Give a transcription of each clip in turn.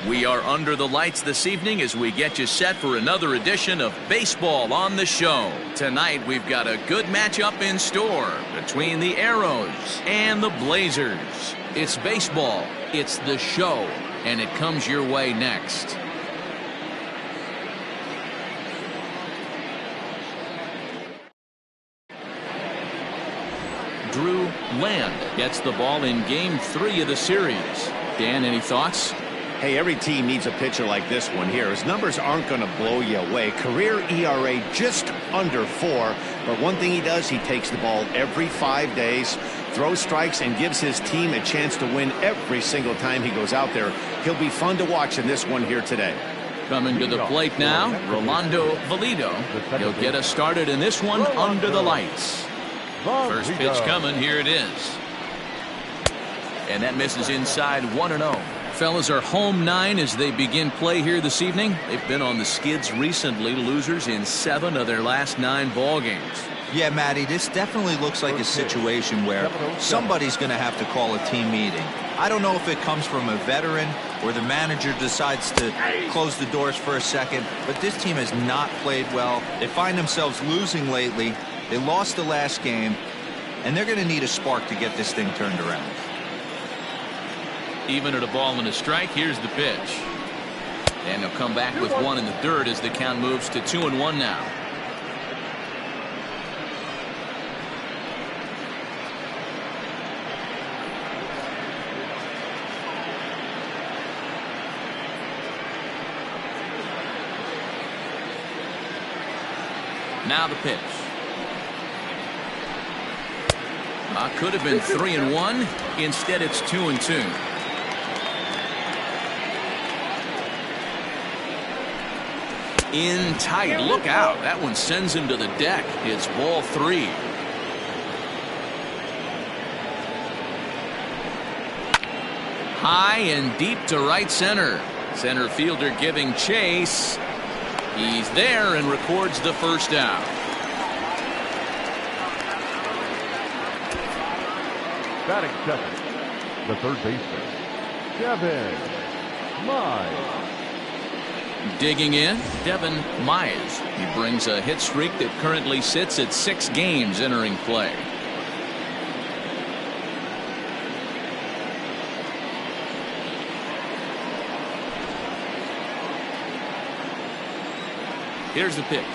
We are under the lights this evening as we get you set for another edition of Baseball on the Show. Tonight we've got a good matchup in store between the Arrows and the Blazers. It's baseball, it's the show, and it comes your way next. Drew Land gets the ball in Game 3 of the series. Dan, any thoughts? Hey, every team needs a pitcher like this one here. His numbers aren't going to blow you away. Career ERA just under 4. But one thing he does, he takes the ball every 5 days, throws strikes, and gives his team a chance to win every single time he goes out there. He'll be fun to watch in this one here today. Coming to the plate now, Rolando Valido. He'll get us started in this one under the lights. First pitch coming, here it is. And that misses inside 1-0. Fellas are home 9 as they begin play here this evening. They've been on the skids recently, losers in 7 of their last 9 ball games. Yeah, Matty, this definitely looks like a situation where somebody's going to have to call a team meeting. I don't know if it comes from a veteran or the manager decides to close the doors for a second, but this team has not played well. They find themselves losing lately. They lost the last game, and they're going to need a spark to get this thing turned around. Even at a ball and a strike, here's the pitch. And they'll come back with 1 in the third as the count moves to 2-1 now. Now the pitch. Could have been 3-1. Instead, it's 2-2. In tight. Look out. That one sends him to the deck. It's ball 3. High and deep to right center. Center fielder giving chase. He's there and records the first out. Batting second, the third baseman, Devin Mize. Digging in, Devin Mize. He brings a hit streak that currently sits at 6 games entering play. Here's the pitch.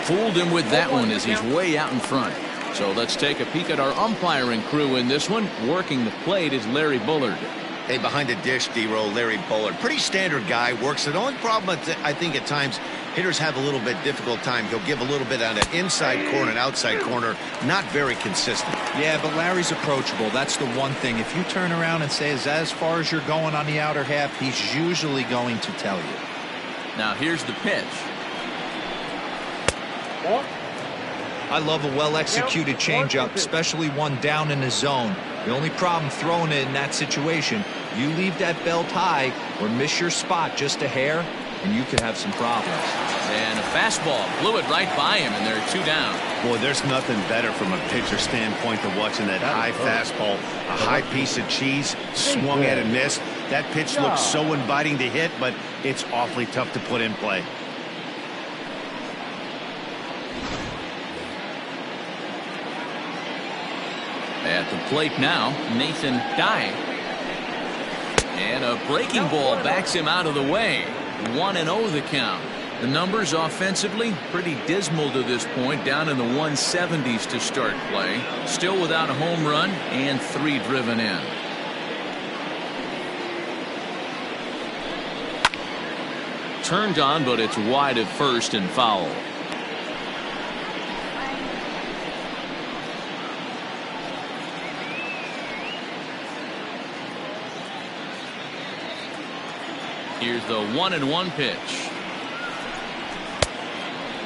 Fooled him with that one as he's way out in front. So let's take a peek at our umpiring crew in this one. Working the plate is Larry Bullard. Hey, behind the dish, D-Roll, Larry Bullard. Pretty standard guy, works it. The only problem, I think at times, hitters have a little bit difficult time. He'll give a little bit on that inside corner and outside corner. Not very consistent. Yeah, but Larry's approachable. That's the one thing. If you turn around and say, is that as far as you're going on the outer half, he's usually going to tell you. Now here's the pitch. I love a well-executed changeup, especially one down in the zone. The only problem throwing it in that situation, you leave that belt high or miss your spot just a hair, and you could have some problems. And a fastball blew it right by him, and there are 2 down. Boy, there's nothing better from a pitcher standpoint than watching that high fastball. A high piece of cheese, swung at and missed. That pitch looks so inviting to hit, but it's awfully tough to put in play. At the plate now, Nathan Dye. And a breaking ball backs him out of the way. 1-0 the count. The numbers offensively pretty dismal to this point, down in the 170s to start play. Still without a home run and 3 driven in. Turned on, but it's wide at first and foul. Here's the 1-1 pitch.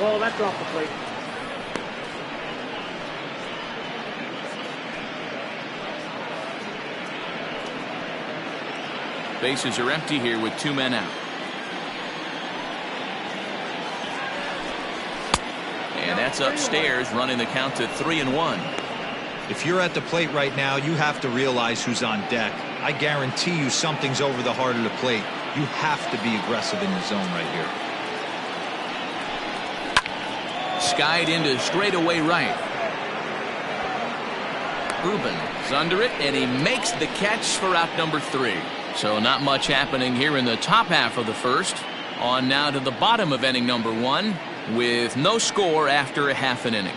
Oh, that's off the plate. Bases are empty here with 2 men out. And that's upstairs, running the count to 3-1. If you're at the plate right now, you have to realize who's on deck. I guarantee you something's over the heart of the plate. You have to be aggressive in the zone right here. Skied into straightaway right. Ruben is under it, and he makes the catch for out number 3. So not much happening here in the top half of the first. On now to the bottom of inning number 1 with no score after a half an inning.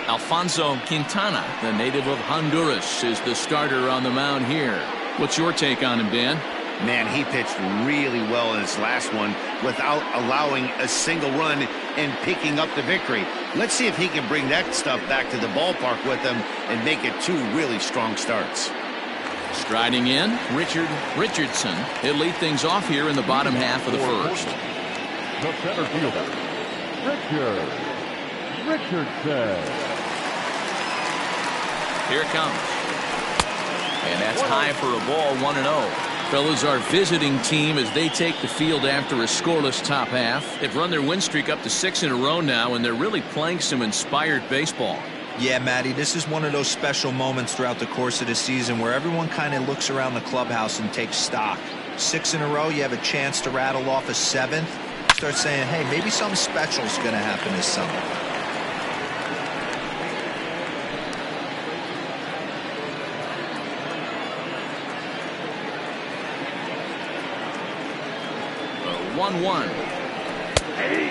Alfonso Quintana, the native of Honduras, is the starter on the mound here. What's your take on him, Dan? Man, he pitched really well in his last one without allowing a single run and picking up the victory. Let's see if he can bring that stuff back to the ballpark with him and make it 2 really strong starts. Striding in, Richard Richardson. He'll lead things off here in the bottom half of the first. The center fielder, Richardson. Here it comes. And that's high for a ball, 1-0. Fellas, our visiting team as they take the field after a scoreless top half. They've run their win streak up to 6 in a row now, and they're really playing some inspired baseball. Yeah, Matty, this is one of those special moments throughout the course of the season where everyone kind of looks around the clubhouse and takes stock. 6 in a row, you have a chance to rattle off a 7th. Start saying, hey, maybe something special is going to happen this summer. A 1-1. Hey,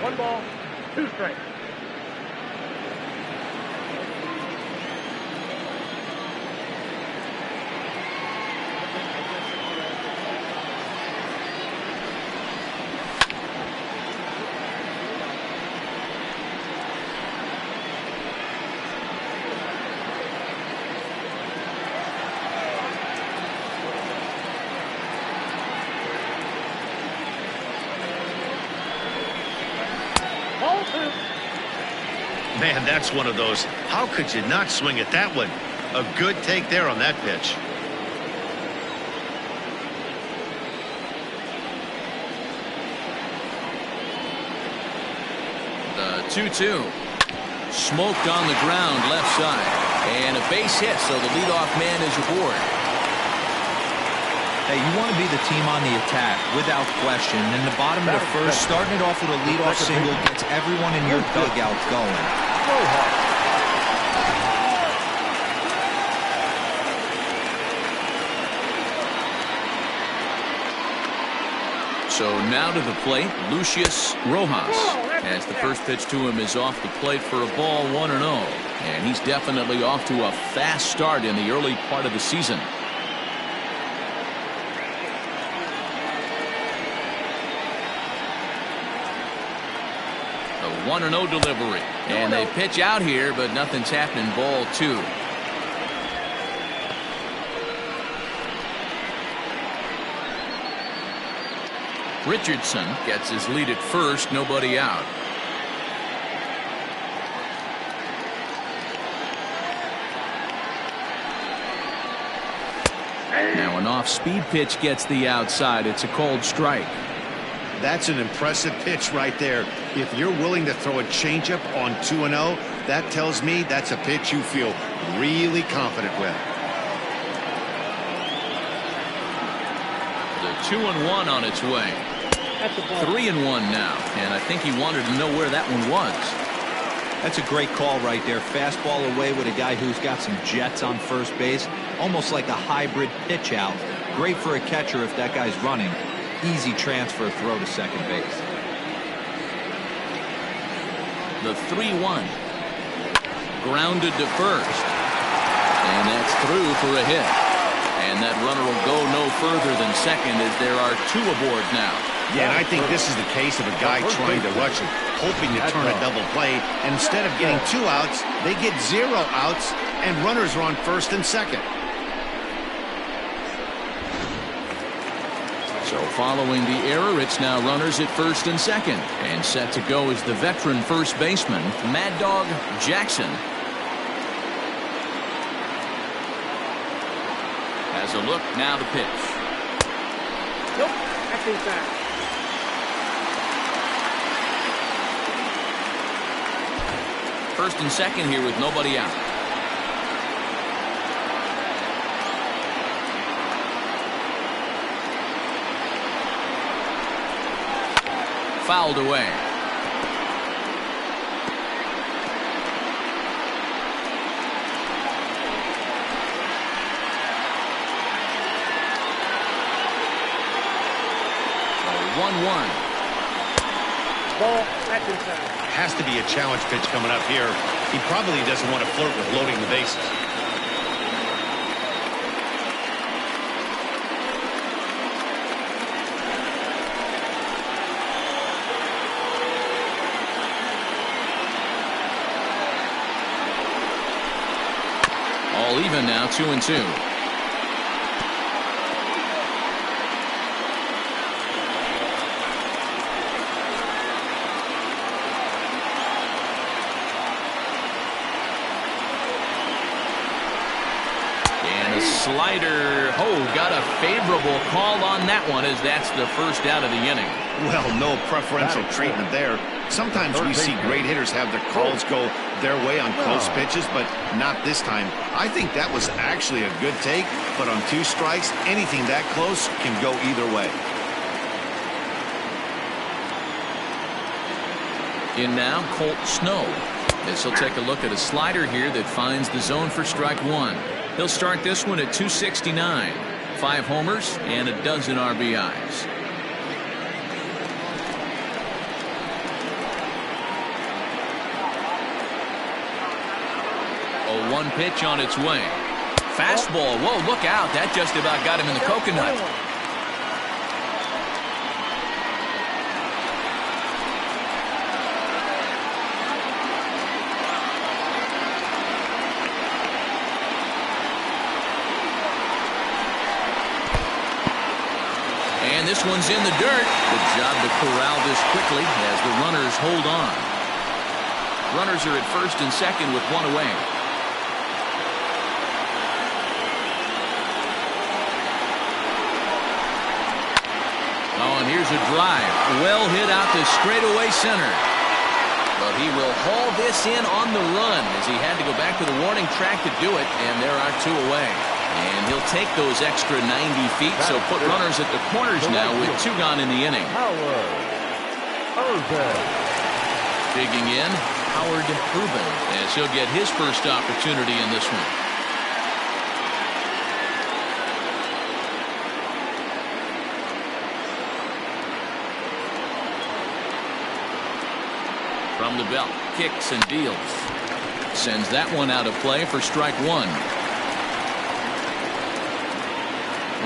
1 ball, 2 strikes. Man, that's one of those. How could you not swing at that one? A good take there on that pitch. The 2-2. Smoked on the ground left side. And a base hit, so the leadoff man is aboard. Hey, you want to be the team on the attack, without question. In the bottom of the first, starting it off with a leadoff single gets everyone in your dugout going. So now to the plate, Lucius Rojas. As the first pitch to him is off the plate for a ball, 1-0. And he's definitely off to a fast start in the early part of the season. A 1-0 delivery. And they pitch out here, but nothing's happening. Ball 2. Richardson gets his lead at first, nobody out. Now an off-speed pitch gets the outside. It's a called strike. That's an impressive pitch right there. If you're willing to throw a changeup on 2-0, that tells me that's a pitch you feel really confident with. The 2-1 on its way. 3-1 now, and I think he wanted to know where that one was. That's a great call right there. Fastball away with a guy who's got some jets on first base, almost like a hybrid pitch out. Great for a catcher if that guy's running. Easy transfer throw to second base. The 3-1. Grounded to first, and that's through for a hit. And that runner will go no further than second as there are 2 aboard now. Yeah, and I think this is the case of a guy trying to rush it, hoping to turn a double play, and instead of getting 2 outs, they get 0 outs, and runners are on first and second. So following the error, it's now runners at first and second. And set to go is the veteran first baseman, Mad Dog Jackson. Has a look, now the pitch. Nope, that's inside. First and second here with nobody out. Fouled away. So 1-1. Ball at inside. Has to be a challenge pitch coming up here. He probably doesn't want to flirt with loading the bases. All even now, 2-2. Slider. Oh, got a favorable call on that one, as that's the first out of the inning. Well, no preferential treatment there. Sometimes we see great hitters have their calls go their way on close pitches, but not this time. I think that was actually a good take, but on 2 strikes, anything that close can go either way. In now, Colt Snow. This will take a look at a slider here that finds the zone for strike 1. He'll start this one at 269. 5 homers and a dozen RBIs. Oh, 1 pitch on its way. Fastball. Whoa, look out. That just about got him in the coconut. And this one's in the dirt. Good job to corral this quickly as the runners hold on. Runners are at first and second with 1 away. Oh, and here's a drive. Well hit out to straightaway center. But he will haul this in on the run as he had to go back to the warning track to do it, and there are 2 away. And he'll take those extra 90 feet, so put runners at the corners now with 2 gone in the inning. Digging in, Howard Rubin, as he'll get his first opportunity in this one. From the belt, kicks and deals. Sends that one out of play for strike 1.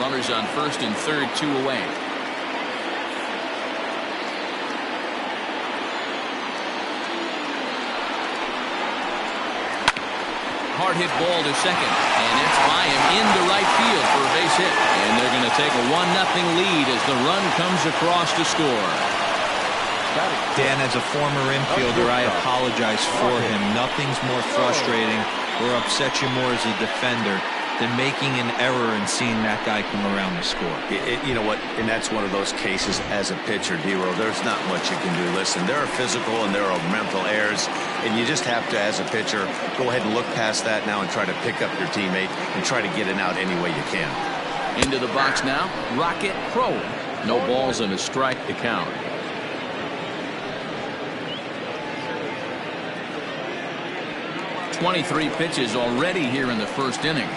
Runners on first and third, 2 away. Hard hit ball to second, and it's by him into right field for a base hit. And they're going to take a 1-0 lead as the run comes across to score. Dan, as a former infielder, I apologize for him. Nothing's more frustrating or upsets you more as a defender than making an error and seeing that guy come around to score. You know what? And that's one of those cases as a pitcher, D-Row. There's not much you can do. Listen, there are physical and there are mental errors, and you just have to, as a pitcher, go ahead and look past that now and try to pick up your teammate and try to get it out any way you can. Into the box now, Rocket Pro. No balls and a strike to count. .23 pitches already here in the first inning.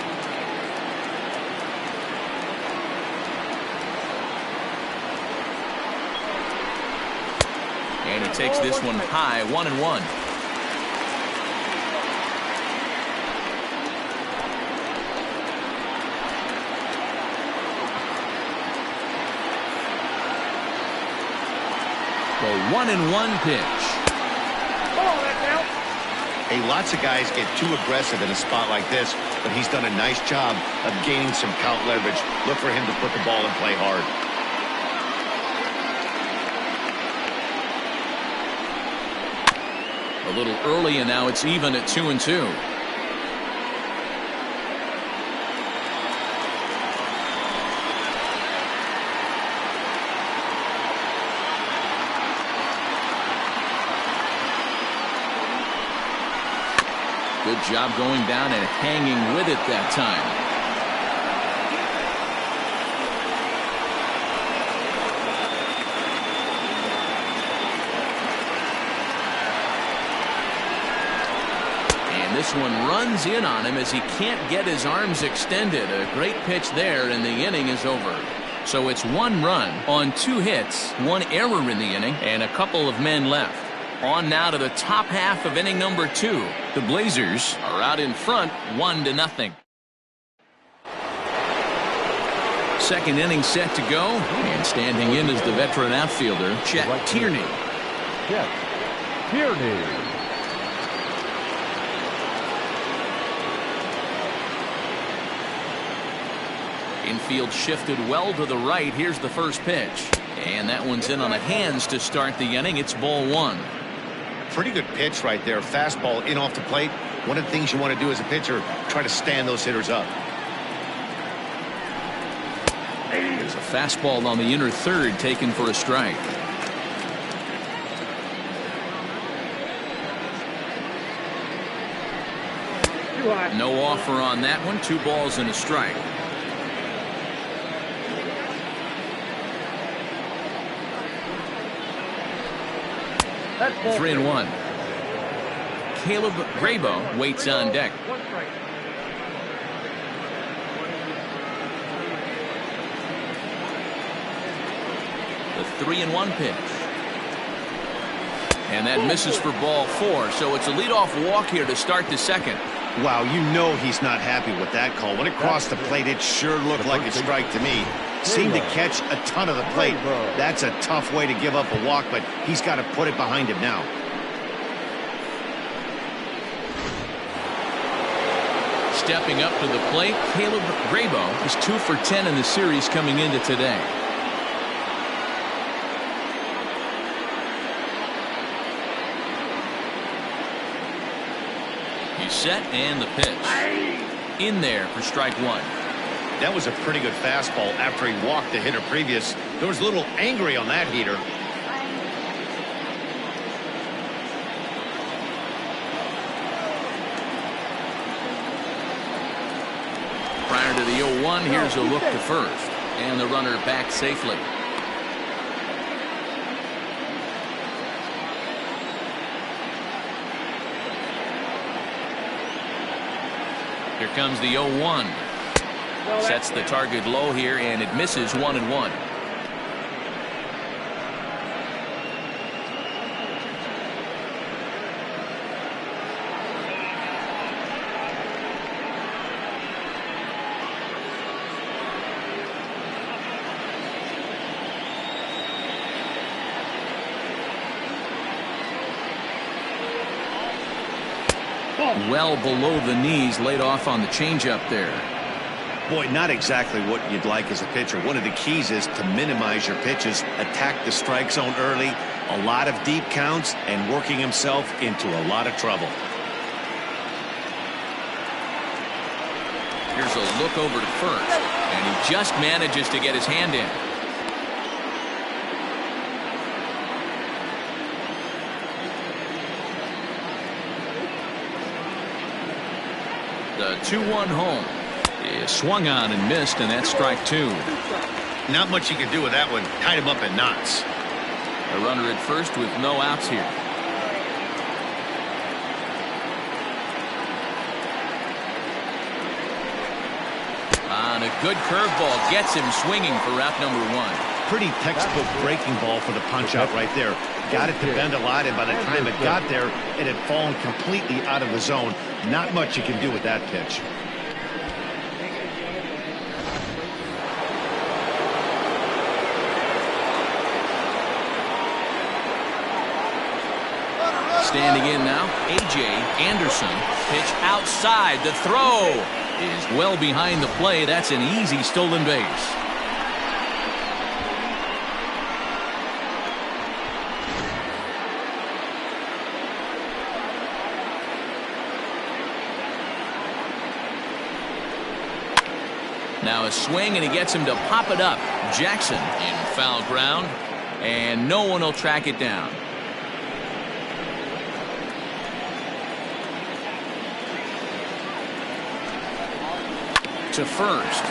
And he takes this one high, 1-1. The 1-1 pitch. Hey, lots of guys get too aggressive in a spot like this, but he's done a nice job of gaining some count leverage. Look for him to put the ball in play hard. A little early, and now it's even at 2-2. Good job going down and hanging with it that time. This one runs in on him as he can't get his arms extended. A great pitch there, and the inning is over. So it's 1 run on 2 hits, 1 error in the inning, and a couple of men left. On now to the top half of inning number 2. The Blazers are out in front 1-0. Second inning set to go, and standing in is the veteran outfielder, Chet Tierney. Chet Tierney. Infield shifted well to the right. Here's the first pitch. And that one's in on the hands to start the inning. It's ball 1. Pretty good pitch right there. Fastball in off the plate. One of the things you want to do as a pitcher, try to stand those hitters up. There's a fastball on the inner third taken for a strike. No offer on that one. 2 balls and a strike. That's 3-1. Caleb Grabo waits on deck. The 3-1 pitch. And that misses for ball 4. So it's a leadoff walk here to start the second. Wow, you know he's not happy with that call. When it crossed the plate, it sure looked like a strike to me. Seemed to catch a ton of the plate. That's a tough way to give up a walk, but he's got to put it behind him now. Stepping up to the plate, Caleb Grabo is 2 for 10 in the series coming into today. He's set, and the pitch. In there for strike 1. That was a pretty good fastball after he walked the hitter previous. There was a little angry on that heater. Prior to the 0-1, here's a look to first. And the runner back safely. Here comes the 0-1. Sets the target low here, and it misses 1-1. Well below the knees, laid off on the changeup there. Boy, not exactly what you'd like as a pitcher. One of the keys is to minimize your pitches, attack the strike zone early, a lot of deep counts, and working himself into a lot of trouble. Here's a look over to first, and he just manages to get his hand in. The 2-1 home is swung on and missed, and that's strike 2. Not much you can do with that one. Tied him up in knots. A runner at first with no outs here. On a good curveball, gets him swinging for out number 1. Pretty textbook breaking ball for the punch out right there. Got it to bend a lot, and by the time it got there, it had fallen completely out of the zone. Not much you can do with that pitch. Standing in now, A.J. Anderson. Pitch outside. The throw is well behind the play. That's an easy stolen base. Now a swing, and he gets him to pop it up. Jackson in foul ground, and no one will track it down. to first.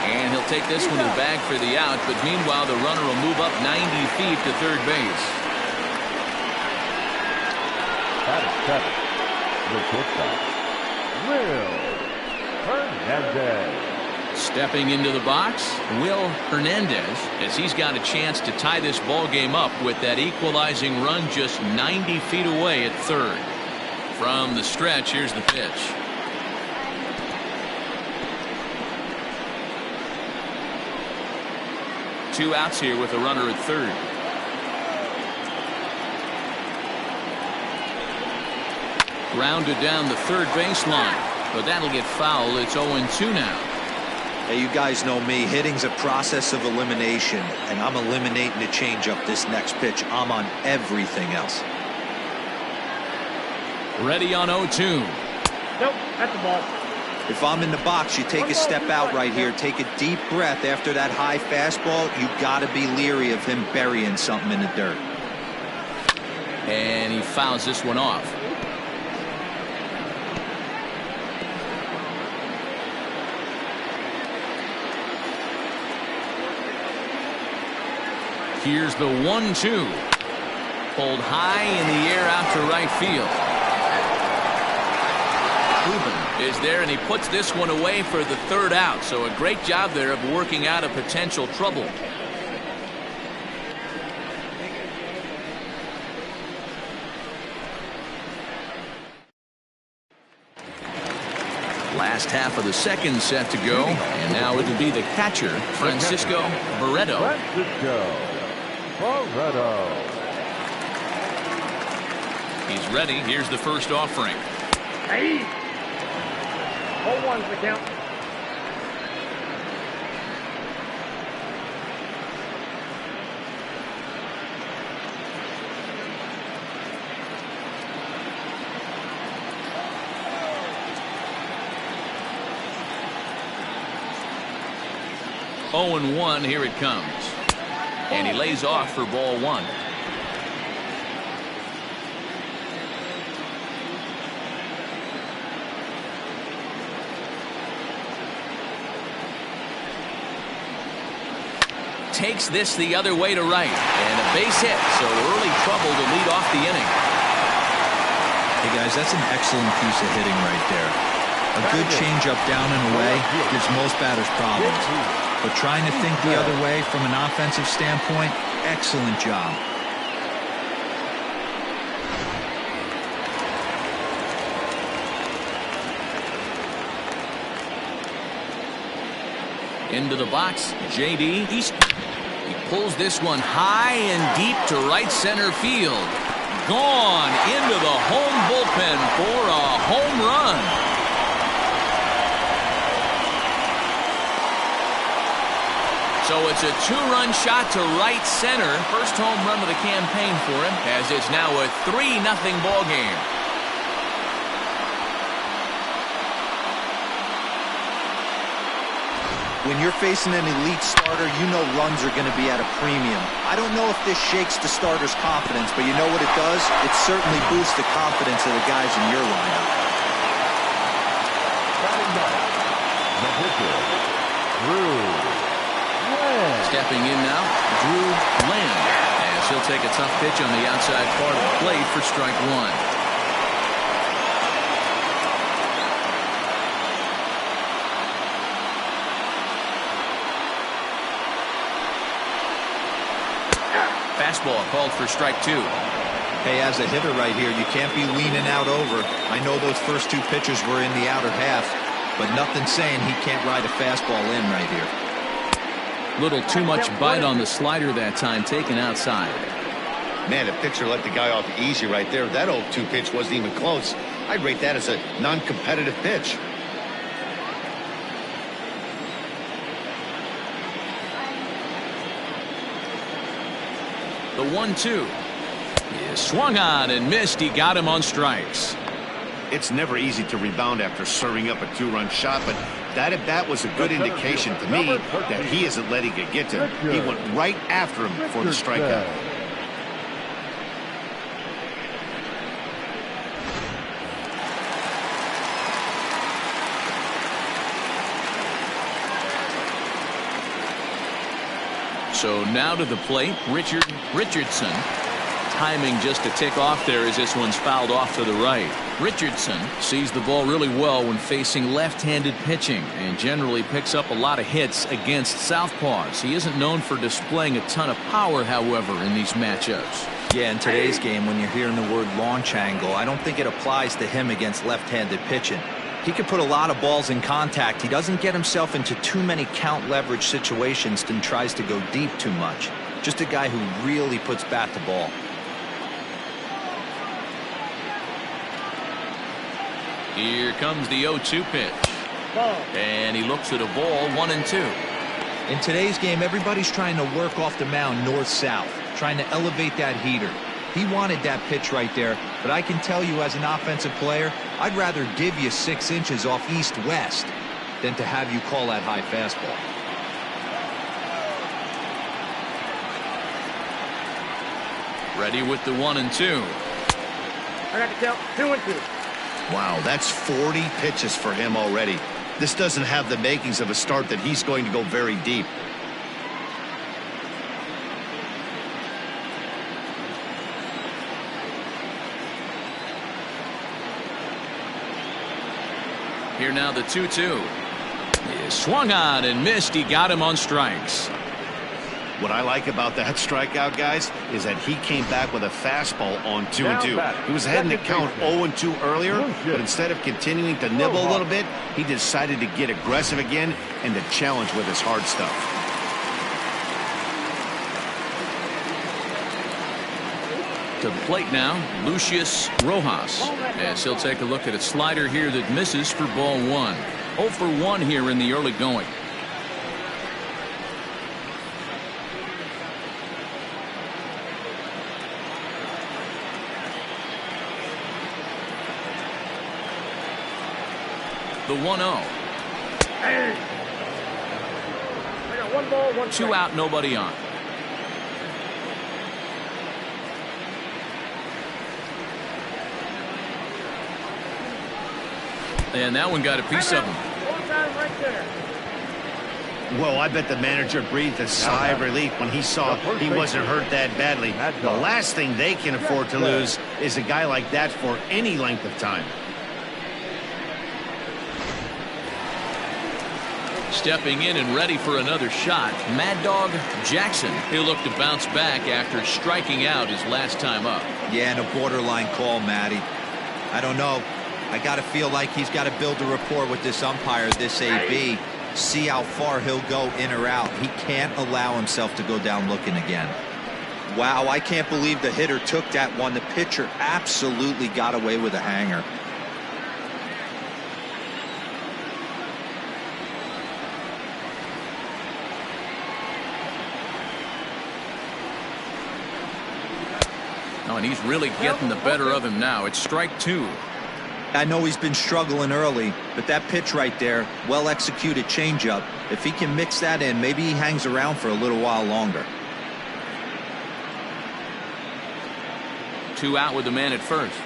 And he'll take this one to the bag for the out, but meanwhile the runner will move up 90 feet to third base. That is 7. The pitcher, Will Hernandez. Stepping into the box, Will Hernandez, as he's got a chance to tie this ball game up with that equalizing run just 90 feet away at third. From the stretch, here's the pitch. Two outs here with a runner at third. Grounded down the third baseline, but that'll get foul. It's 0-2 now. Hey, you guys know me. Hitting's a process of elimination, and I'm eliminating the changeup this next pitch. I'm on everything else. Ready on 0-2. Nope, that's the ball. If I'm in the box, you take a step out right here. Take a deep breath after that high fastball. You got to be leery of him burying something in the dirt. And he fouls this one off. Here's the 1-2. Pulled high in the air out to right field. Ruben is there, and he puts this one away for the third out. So a great job there of working out a potential trouble. Last half of the second set to go, and now it'll be the catcher, Francisco Barreto. He's ready. Here's the first offering. Hey! 0-1's the count. Oh, 0-1, here it comes. And he lays off for ball one. Takes this the other way to right, and a base hit, so early trouble to lead off the inning. Hey guys, that's an excellent piece of hitting right there. A good changeup down and away gives most batters problems, but trying to think the other way from an offensive standpoint, excellent job. Into the box, J.D. Easton. He pulls this one high and deep to right center field. Gone into the home bullpen for a home run. So it's a two-run shot to right center. First home run of the campaign for him, as it's now a 3-0 ball game. When you're facing an elite starter, you know runs are going to be at a premium. I don't know if this shakes the starter's confidence, but you know what it does? It certainly boosts the confidence of the guys in your lineup. Stepping in now, Drew Land, as he'll take a tough pitch on the outside part of the plate for strike one. Fastball called for strike two. Hey, as a hitter right here, you can't be leaning out over. I know those first two pitches were in the outer half, but nothing saying he can't ride a fastball in right here. Little too much bite on the slider that time, taken outside. Man, the pitcher let the guy off easy right there. That 0-2 pitch wasn't even close. I'd rate that as a non-competitive pitch. The 1-2 is swung on and missed. He got him on strikes. It's never easy to rebound after serving up a two-run shot, but that at bat was a good indication to me that he isn't letting it get to him. He went right after him for the strikeout. So now to the plate, Richardson. Timing just a tick off there as this one's fouled off to the right. Richardson sees the ball really well when facing left-handed pitching and generally picks up a lot of hits against southpaws. He isn't known for displaying a ton of power, however, in these matchups. Yeah, in today's game, when you're hearing the word launch angle, I don't think it applies to him against left-handed pitching. He can put a lot of balls in contact. He doesn't get himself into too many count leverage situations and tries to go deep too much. Just a guy who really puts bat to ball. Here comes the 0-2 pitch. And he looks at a ball, 1-2. In today's game, everybody's trying to work off the mound north-south, trying to elevate that heater. He wanted that pitch right there, but I can tell you as an offensive player, I'd rather give you 6 inches off east-west than to have you call that high fastball. Ready with the 1-2. I got the count. 2-2. Wow, that's 40 pitches for him already. This doesn't have the makings of a start that he's going to go very deep. Here now the 2-2. He swung on and missed. He got him on strikes. What I like about that strikeout, guys, is that he came back with a fastball on 2-2. He was ahead in the count 0-2 earlier, but instead of continuing to nibble a little bit, he decided to get aggressive again and to challenge with his hard stuff. To the plate now, Lucius Rojas, as he'll take a look at a slider here that misses for ball 1. 0 for 1 here in the early going. The 1-0. I got 1 ball, 1 strike. 2 out, nobody on. And that one got a piece of him. Right there. Well, I bet the manager breathed a sigh of relief when he saw he wasn't hurt that badly. The last thing they can afford to lose is a guy like that for any length of time. Stepping in and ready for another shot, Mad Dog Jackson. He'll look to bounce back after striking out his last time up. Yeah, and a borderline call, Matty. I don't know. I got to feel like he's got to build a rapport with this umpire, this AB. See how far he'll go in or out. He can't allow himself to go down looking again. Wow, I can't believe the hitter took that one. The pitcher absolutely got away with a hanger. Oh, and he's really getting the better of him now. It's strike 2. I know he's been struggling early, but that pitch right there, well-executed changeup, if he can mix that in, maybe he hangs around for a little while longer. 2 out with the man at first.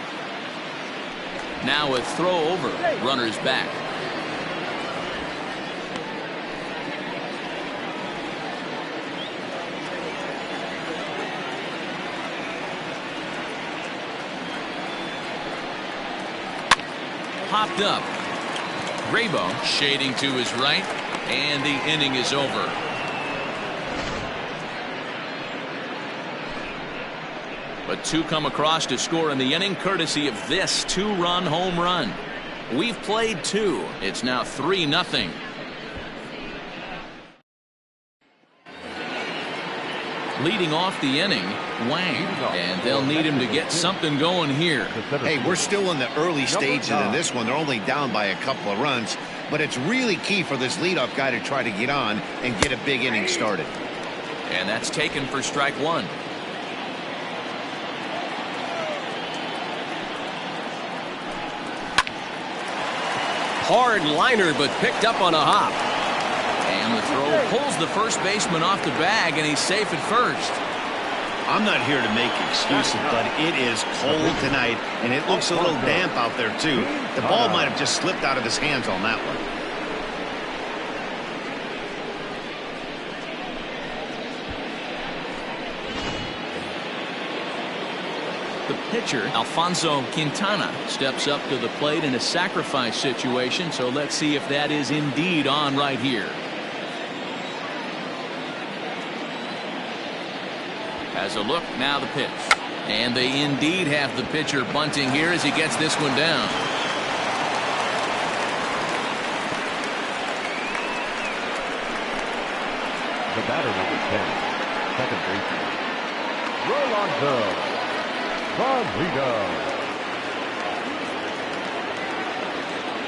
Now a throw over. Runners back. Popped up. Graybo shading to his right, and the inning is over. But 2 come across to score in the inning, courtesy of this 2-run home run. We've played 2. It's now 3-0. Leading off the inning, Wang, and they'll need him to get something going here. Hey, we're still in the early stages of this one. They're only down by a couple of runs, but it's really key for this leadoff guy to try to get on and get a big inning started. And that's taken for strike 1. Hard liner, but picked up on a hop. And the throw pulls the first baseman off the bag, and he's safe at first. I'm not here to make excuses, but it is cold tonight, and it looks a little damp out there, too. The ball might have just slipped out of his hands on that one. The pitcher, Alfonso Quintana, steps up to the plate in a sacrifice situation, so let's see if that is indeed on right here. Has a look, now the pitch. And they indeed have the pitcher bunting here as he gets this one down. The batter, number 10, second baseman, Rolando Valero.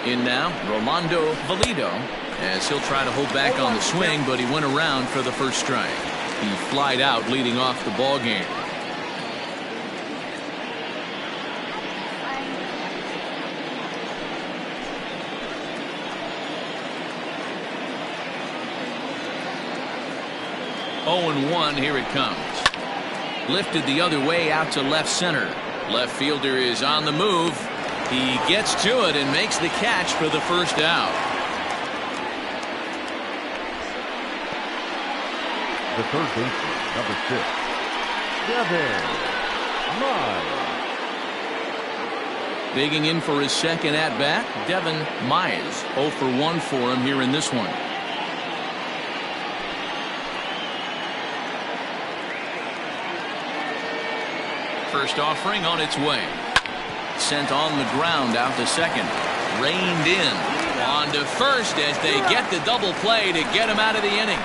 In now, Rolando Valero, as he'll try to hold back on the swing, but he went around for the first strike. He flied out leading off the ball game. Oh, and 1, here it comes. Lifted the other way out to left center. Left fielder is on the move. He gets to it and makes the catch for the first out. The third baseman, number 6, Devin Mize. Digging in for his second at-bat, Devin Mize. 0 for 1 for him here in this one. First offering on its way. Sent on the ground out to second. Reined in. On to first as they get the double play to get him out of the inning.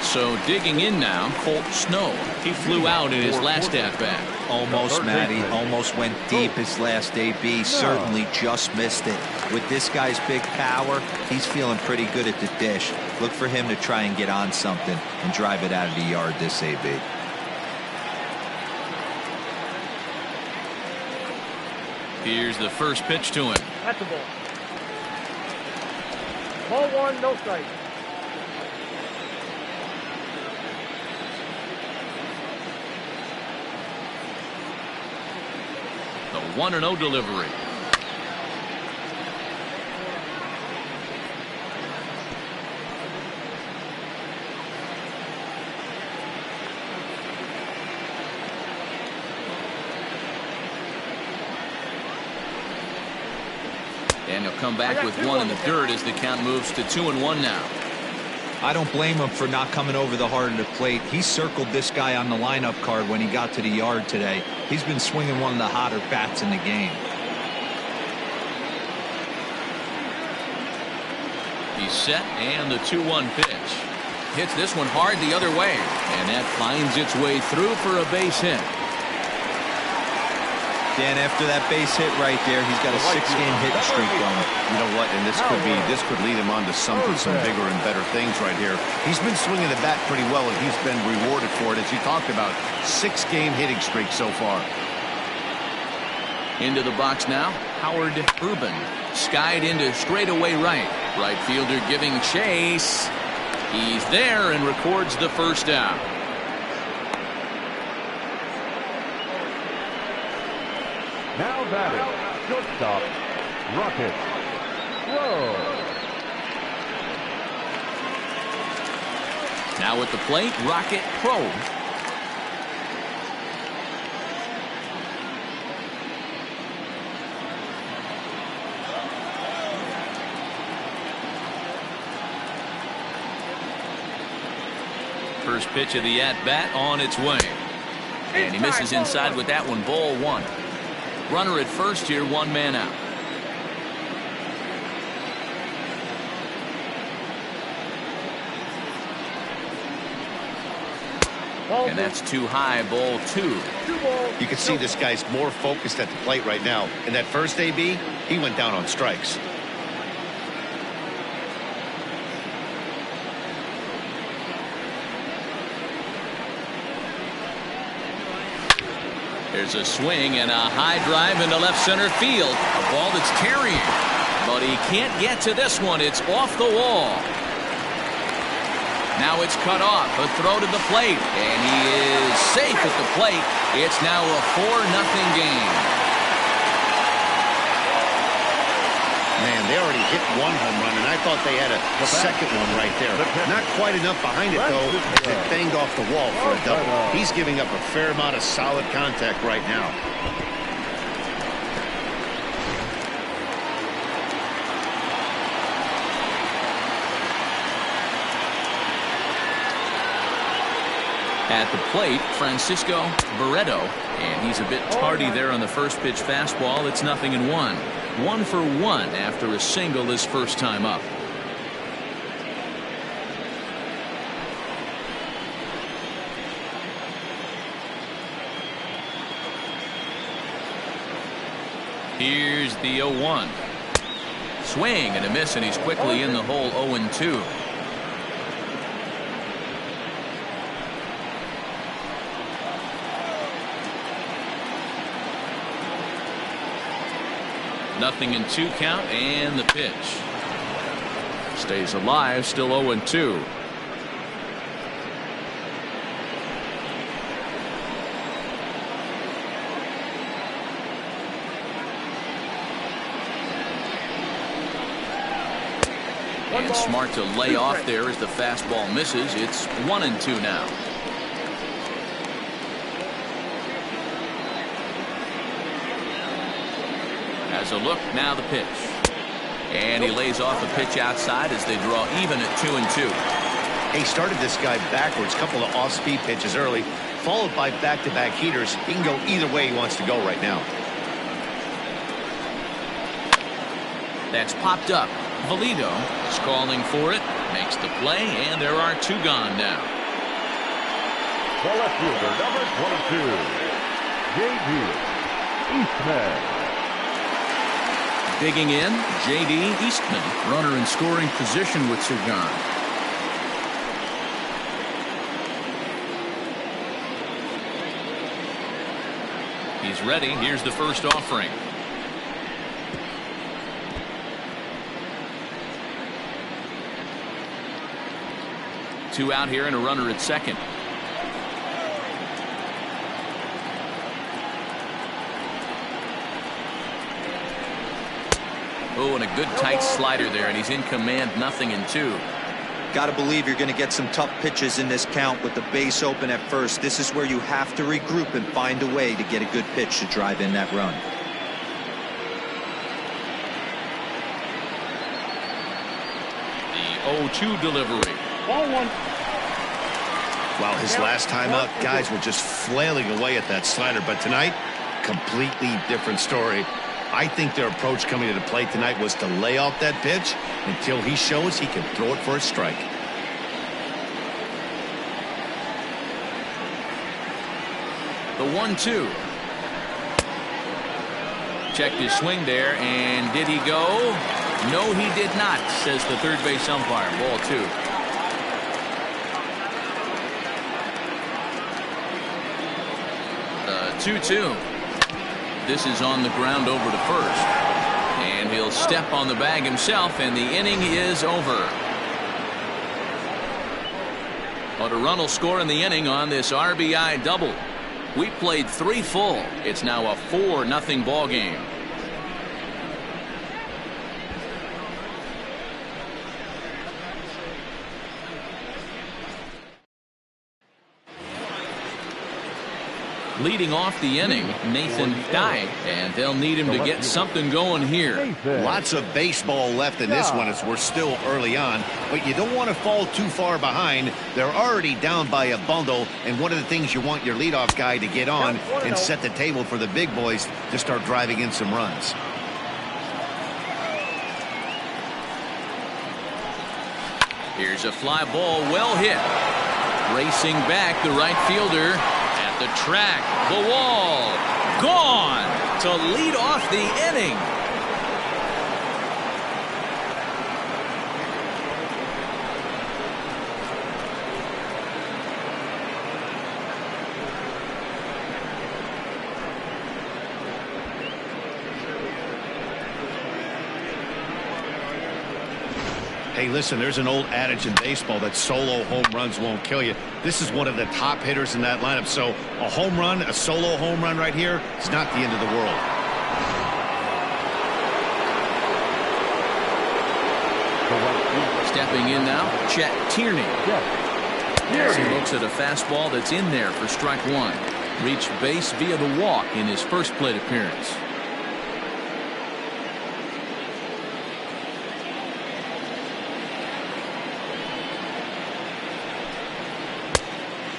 So digging in now, Colt Snow. He flew out in his last at-bat. Almost, Matty. Almost went deep his last AB. Certainly just missed it. With this guy's big power, he's feeling pretty good at the dish. Look for him to try and get on something and drive it out of the yard this AB. Here's the first pitch to him. That's a ball. Ball 1, no strike. The 1-0 delivery. And he'll come back with 1 in the dirt as the count moves to 2-1 now. I don't blame him for not coming over the heart of the plate. He circled this guy on the lineup card when he got to the yard today. He's been swinging one of the hotter bats in the game. He's set, and the 2-1 pitch. Hits this one hard the other way, and that finds its way through for a base hit. Dan, after that base hit right there, he's got a 6-game hitting streak going. You know what? And this could lead him on to some bigger and better things right here. He's been swinging the bat pretty well, and he's been rewarded for it, as you talked about. 6-game hitting streak so far. Into the box now, Howard Urban. Skied into straightaway right. Right fielder giving chase. He's there and records the first out. Now batting, shortstop, Rocket Pro. Now at the plate, Rocket Pro. First pitch of the at-bat on its way. And he misses inside with that one, ball 1. Runner at first here, 1 man out. And that's too high, ball 2. You can see this guy's more focused at the plate right now. In that first AB, he went down on strikes. There's a swing and a high drive into left center field. A ball that's carrying. But he can't get to this one. It's off the wall. Now it's cut off. A throw to the plate. And he is safe at the plate. It's now a 4-0 game. Man, They already hit one home run, and I thought they had a second one right there. Not quite enough behind it, though, as it banged off the wall for a double. He's giving up a fair amount of solid contact right now. At the plate, Francisco Barreto, and he's a bit tardy there on the first pitch fastball. It's 0-1. 1 for 1 after a single his first time up. Here's the 0-1. Swing and a miss, and he's quickly in the hole. 0-2. Nothing in 2 count, and the pitch stays alive, still 0-2. And smart to lay off there as the fastball misses. It's 1-2 now. As a look, now the pitch. And he lays off a pitch outside as they draw even at 2-2. He started this guy backwards, couple of off-speed pitches early, followed by back-to-back heaters. He can go either way he wants to go right now. That's popped up. Valido is calling for it, makes the play, and there are 2 gone now. The left fielder, number 22, J.D. Eastman. Digging in, J.D. Eastman, runner in scoring position with 2 gone. He's ready. Here's the first offering. Two out here and a runner at second. Oh, and a good tight slider there, and he's in command. 0-2. Got to believe you're going to get some tough pitches in this count with the base open at first. This is where you have to regroup and find a way to get a good pitch to drive in that run. The 0-2 delivery. 1-1. Well, his last time up, guys were just flailing away at that slider, but tonight, completely different story. I think their approach coming to the plate tonight was to lay off that pitch until he shows he can throw it for a strike. The 1-2. Checked his swing there, and did he go? No, he did not, says the third base umpire. Ball 2. The 2-2. This is on the ground over to first. And he'll step on the bag himself, and the inning is over. But a run will score in the inning on this RBI double. We played 3 full. It's now a 4-0 ball game. Leading off the inning, Nathan Dye, and they'll need him to get something going here. Lots of baseball left in this one as we're still early on, but you don't want to fall too far behind. They're already down by a bundle, and one of the things you want your leadoff guy to get on and set the table for the big boys to start driving in some runs. Here's a fly ball, well hit. Racing back, the right fielder. The track, the wall, gone to lead off the inning. Hey, listen, there's an old adage in baseball that solo home runs won't kill you. This is one of the top hitters in that lineup. So a home run, a solo home run right here, it's not the end of the world. Stepping in now, Chet Tierney. Yes. He looks at a fastball that's in there for strike one. Reached base via the walk in his first plate appearance.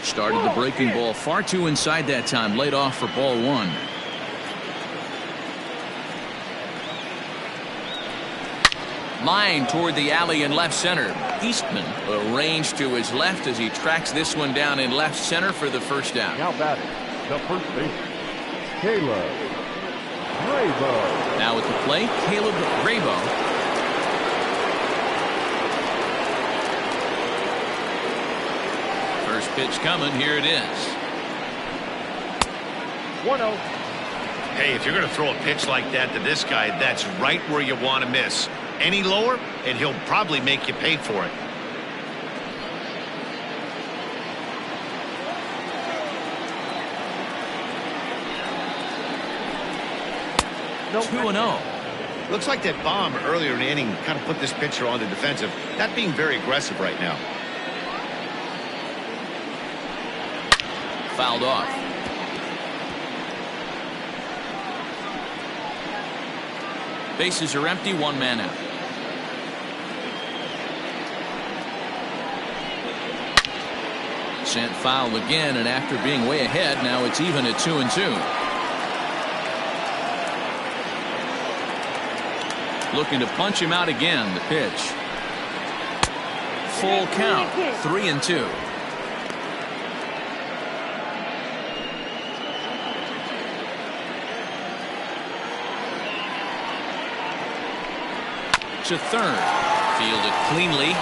Started the breaking ball far too inside that time. Laid off for ball one. Line toward the alley in left center. Eastman arranged to his left as he tracks this one down in left center for the first out. Now batting, the first baseman, Caleb Graybo. Now at the plate, Caleb Graybo. First pitch coming. Here it is. 1-0. Hey, if you're going to throw a pitch like that to this guy, that's right where you want to miss. Any lower, and he'll probably make you pay for it. No. 2-0. Looks like that bomb earlier in the inning kind of put this pitcher on the defensive. Not being very aggressive right now. Fouled off. Bases are empty. One man out. Sent foul again, and after being way ahead, now it's even at 2-2. Looking to punch him out again. The pitch. Full count. 3-2. To third. Fielded cleanly.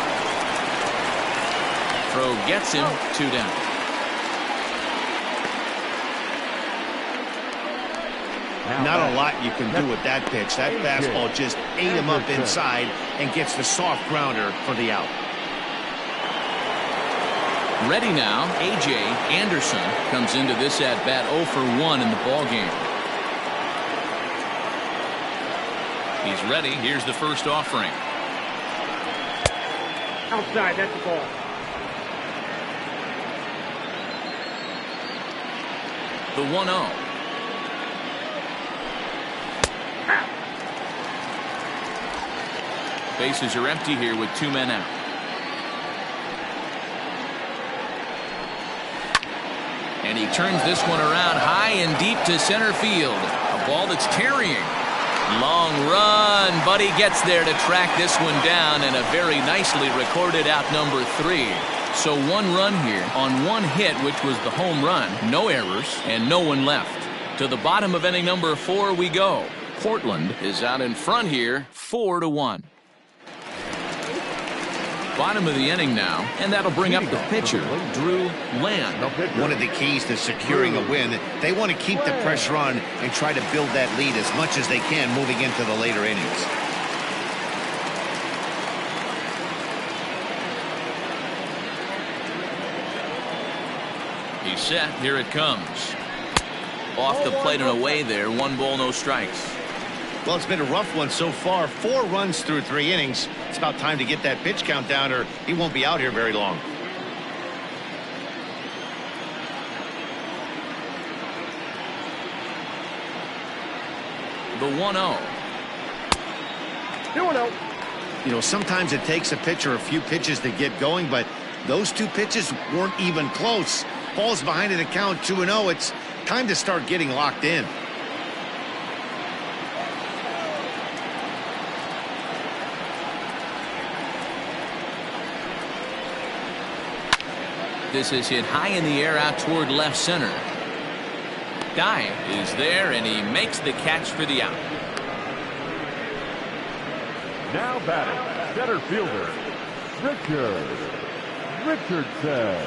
Throw gets him. 2 down. Not a lot you can do with that pitch. That fastball just ate him up inside and gets the soft grounder for the out. Ready now, A.J. Anderson comes into this at bat 0 for 1 in the ball game. He's ready. Here's the first offering. Outside, that's the ball. The 1-0. Bases are empty here with 2 men out. And he turns this one around high and deep to center field. A ball that's carrying. Long run, but he gets there to track this one down, and a very nicely recorded out number 3. So 1 run here on 1 hit, which was the home run. No errors and no one left. To the bottom of inning number 4 we go. Portland is out in front here, 4-1. Bottom of the inning now, and that'll bring up the pitcher, Drew Land. One of the keys to securing a win, they want to keep the pressure on and try to build that lead as much as they can moving into the later innings. He's set. Here it comes. Off the plate and away there. 1 ball, no strikes. Well, it's been a rough one so far. 4 runs through 3 innings. It's about time to get that pitch count down, or he won't be out here very long. The 1-0. 2-0. You know, sometimes it takes a pitcher a few pitches to get going, but those 2 pitches weren't even close. Falls behind in the count, 2-0. It's time to start getting locked in. This is hit high in the air out toward left center. Guy is there, and he makes the catch for the out. Now batting, center fielder, Richardson.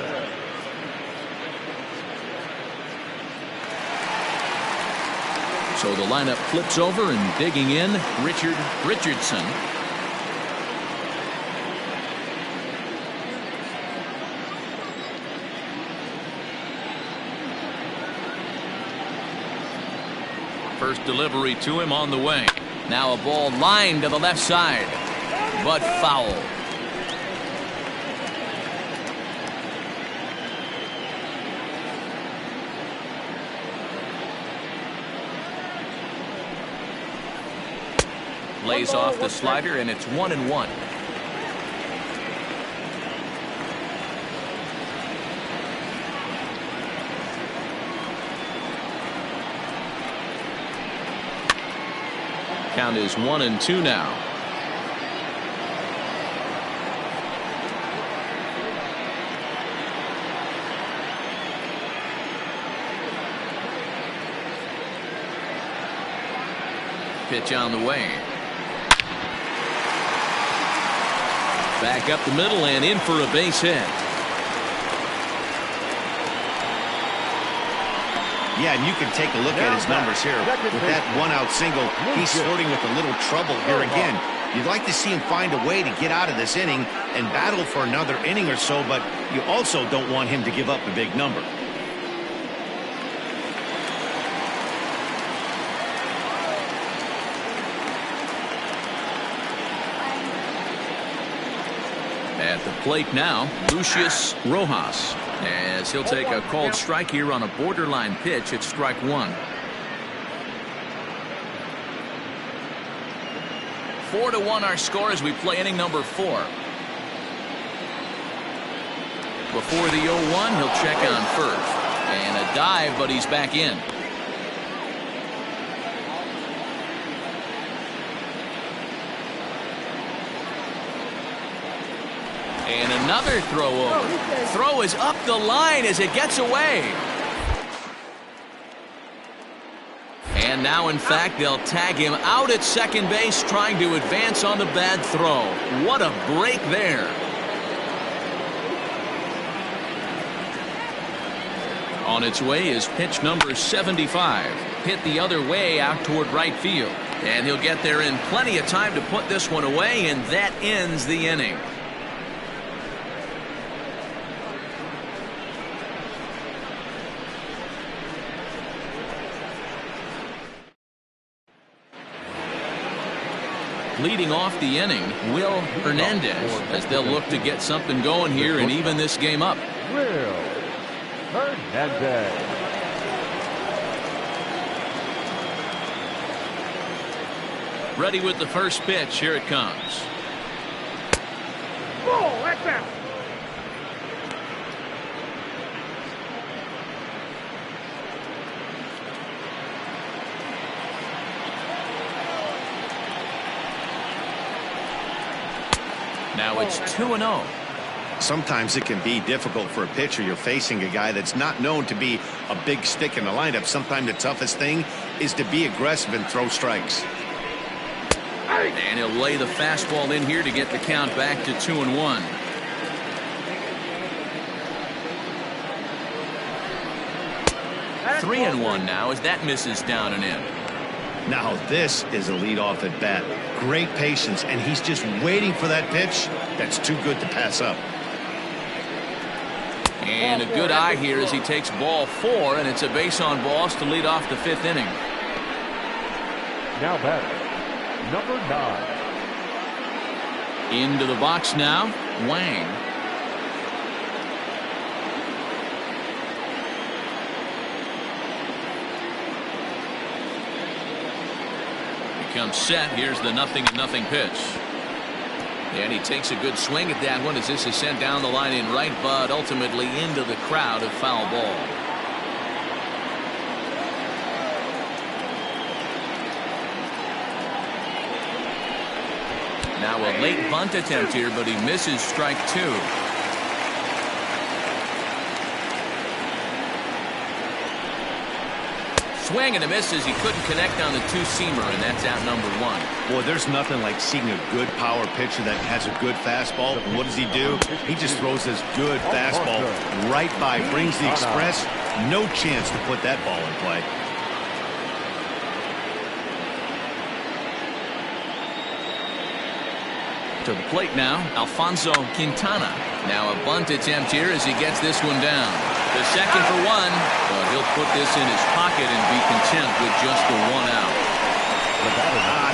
So the lineup flips over, and digging in, Richardson. First delivery to him on the way. Now a ball lined to the left side, but foul. Lays off the slider, and it's 1-1. Count is 1-2 now. Pitch on the way. Back up the middle and in for a base hit. Yeah, and you can take a look at his numbers here. With that one-out single, he's flirting with a little trouble here again. You'd like to see him find a way to get out of this inning and battle for another inning or so, but you also don't want him to give up a big number. At the plate now, Lucius Rojas, as he'll take a called strike here on a borderline pitch at strike one. 4-1 our score as we play inning number 4. Before the 0-1, he'll check on first. And a dive, but he's back in. And another throw over. Throw is up the line as it gets away. And now, in fact, they'll tag him out at second base, trying to advance on the bad throw. What a break there. On its way is pitch number 75. Hit the other way out toward right field. And he'll get there in plenty of time to put this one away, and that ends the inning. Leading off the inning, Will Hernandez, as they'll look to get something going here and even this game up. Will Hernandez. Ready with the first pitch. Here it comes. Ball, that's out. Now it's 2-0. Sometimes it can be difficult for a pitcher. You're facing a guy that's not known to be a big stick in the lineup. Sometimes the toughest thing is to be aggressive and throw strikes. And he'll lay the fastball in here to get the count back to 2-1. That's 3-1 now as that misses down and in. Now this is a leadoff at bat. Great patience, and he's just waiting for that pitch. That's too good to pass up. And a good eye here as he takes ball 4, and it's a base on balls to lead off the 5th inning. Now batter, number 9. Into the box now, Wang. Comes set. Here's the 0-0 pitch. And he takes a good swing at that one as this is sent down the line in right, but ultimately into the crowd of foul ball. Now a late bunt attempt here, but he misses strike 2. Swing and a miss as he couldn't connect on the two-seamer, and that's out number 1. Boy, there's nothing like seeing a good power pitcher that has a good fastball. And what does he do? He just throws this good fastball right by, brings the express. No chance to put that ball in play. To the plate now, Alfonso Quintana. Now a bunt attempt here as he gets this one down. The second for 1, but he'll put this in his pocket and be content with just the 1 out.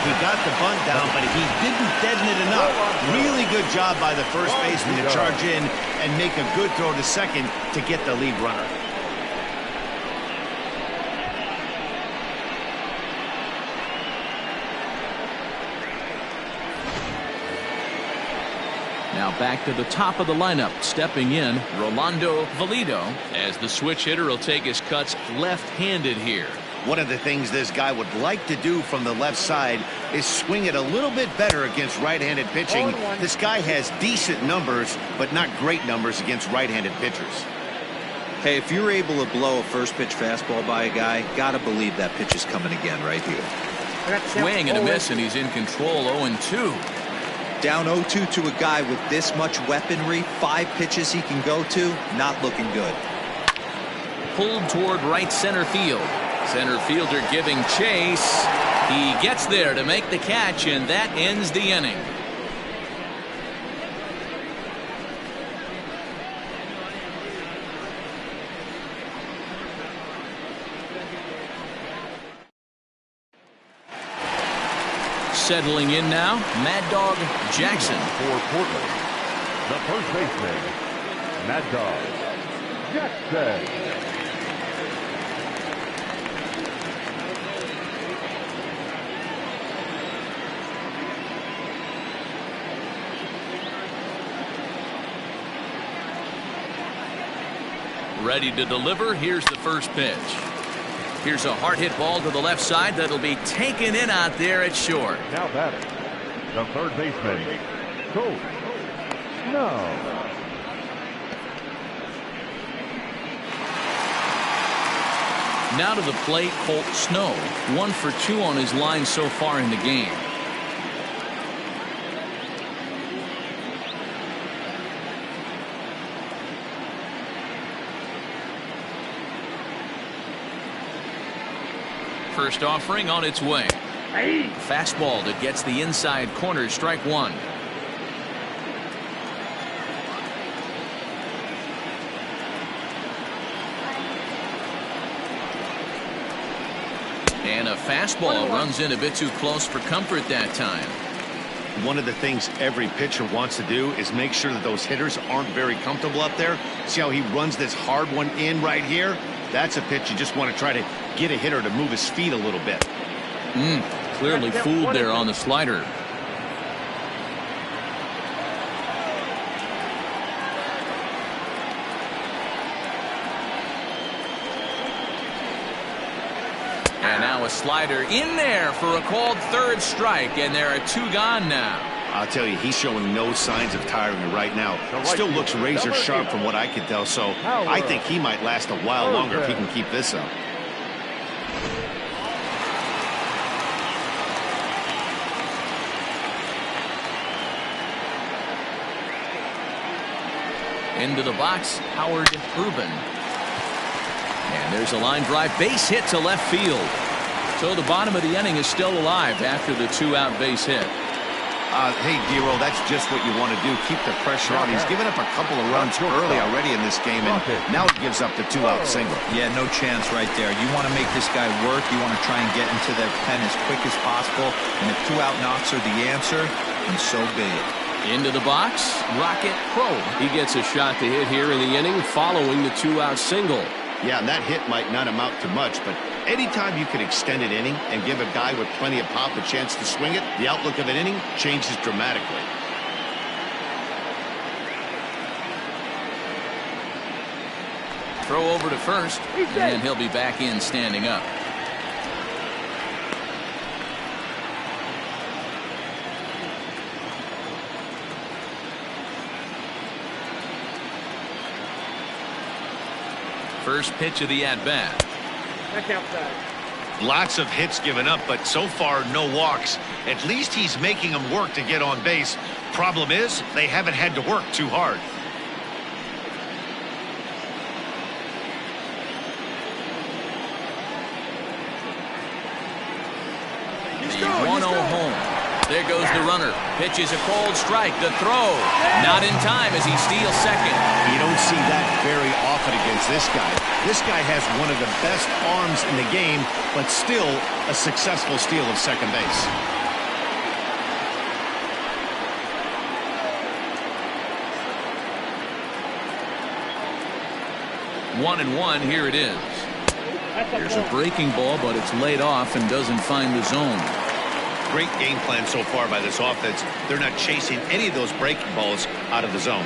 He got the bunt down, but he didn't deaden it enough. Really good job by the first baseman to charge in and make a good throw to second to get the lead runner. Now back to the top of the lineup. Stepping in, Rolando Valido, as the switch hitter will take his cuts left-handed here. One of the things this guy would like to do from the left side is swing it a little bit better against right-handed pitching. This guy has decent numbers, but not great numbers against right-handed pitchers. Hey, if you're able to blow a first pitch fastball by a guy, gotta believe that pitch is coming again right here. Swing and a miss, and he's in control. 0-2. Down 0-2 to a guy with this much weaponry, 5 pitches he can go to, not looking good. Pulled toward right center field. Center fielder giving chase. He gets there to make the catch, and that ends the inning. Settling in now, Mad Dog Jackson. For Portland, the first baseman, Mad Dog Jackson. Ready to deliver. Here's the first pitch. Here's a hard hit ball to the left side that'll be taken in out there at short. Now batting, the third baseman, Colt Snow. Now to the plate, Colt Snow. 1 for 2 on his line so far in the game. First offering on its way. Fastball that gets the inside corner. Strike 1. And a fastball runs in a bit too close for comfort that time. One of the things every pitcher wants to do is make sure that those hitters aren't very comfortable up there. See how he runs this hard one in right here? That's a pitch you just want to try to get a hitter to move his feet a little bit. Clearly fooled there on the slider. And now a slider in there for a called third strike, and there are 2 gone now. I'll tell you, he's showing no signs of tiring right now. Still looks razor sharp from what I can tell, so I think he might last a while longer if he can keep this up. Into the box, Howard Rubin. And there's a line drive base hit to left field. So the bottom of the inning is still alive after the 2-out base hit. Hey, Dero, that's just what you want to do. Keep the pressure on. He's given up a couple of runs early already in this game, and now it gives up the 2-out single. Yeah, no chance right there. You want to make this guy work. You want to try and get into the pen as quick as possible. And if 2-out knocks are the answer, then so be it. Into the box, Rocket Pro. He gets a shot to hit here in the inning following the 2-out single. Yeah, and that hit might not amount to much, but anytime you can extend an inning and give a guy with plenty of pop a chance to swing it, the outlook of an inning changes dramatically. Throw over to first, and he'll be back in standing up. First pitch of the at-bat. That's outside. Lots of hits given up, but so far no walks. At least he's making them work to get on base. Problem is, they haven't had to work too hard. The 1-0 home. There goes the runner. Pitch is a cold strike. The throw. Not in time as he steals second. You don't see that very often against this guy. This guy has one of the best arms in the game, but still a successful steal of second base. One and one. Here it is. Here's a breaking ball, but it's laid off and doesn't find the zone. Great game plan so far by this offense. They're not chasing any of those breaking balls out of the zone.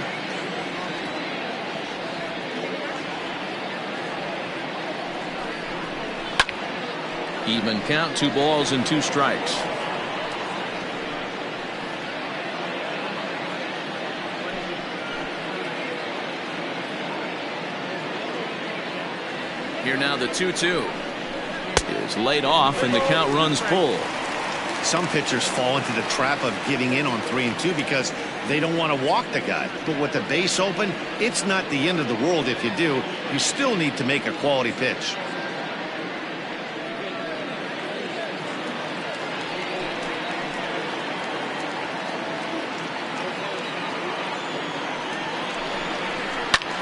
Even count, 2 balls and 2 strikes. Here now the 2-2 is laid off and the count runs full. Some pitchers fall into the trap of giving in on 3 and 2 because they don't want to walk the guy. But with the base open, it's not the end of the world if you do. You still need to make a quality pitch.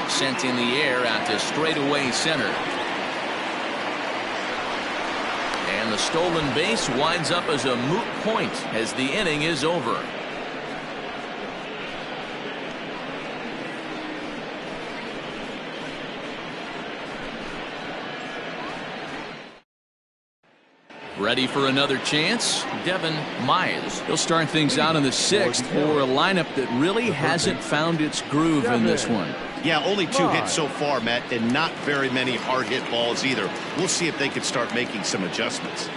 Sent in the air out to straightaway center. And the stolen base winds up as a moot point as the inning is over. Ready for another chance? Devin Mize. He'll start things out in the 6th for a lineup that really hasn't found its groove in this one. Yeah, only 2 hits so far, Matt, and not very many hard hit balls either. We'll see if they can start making some adjustments.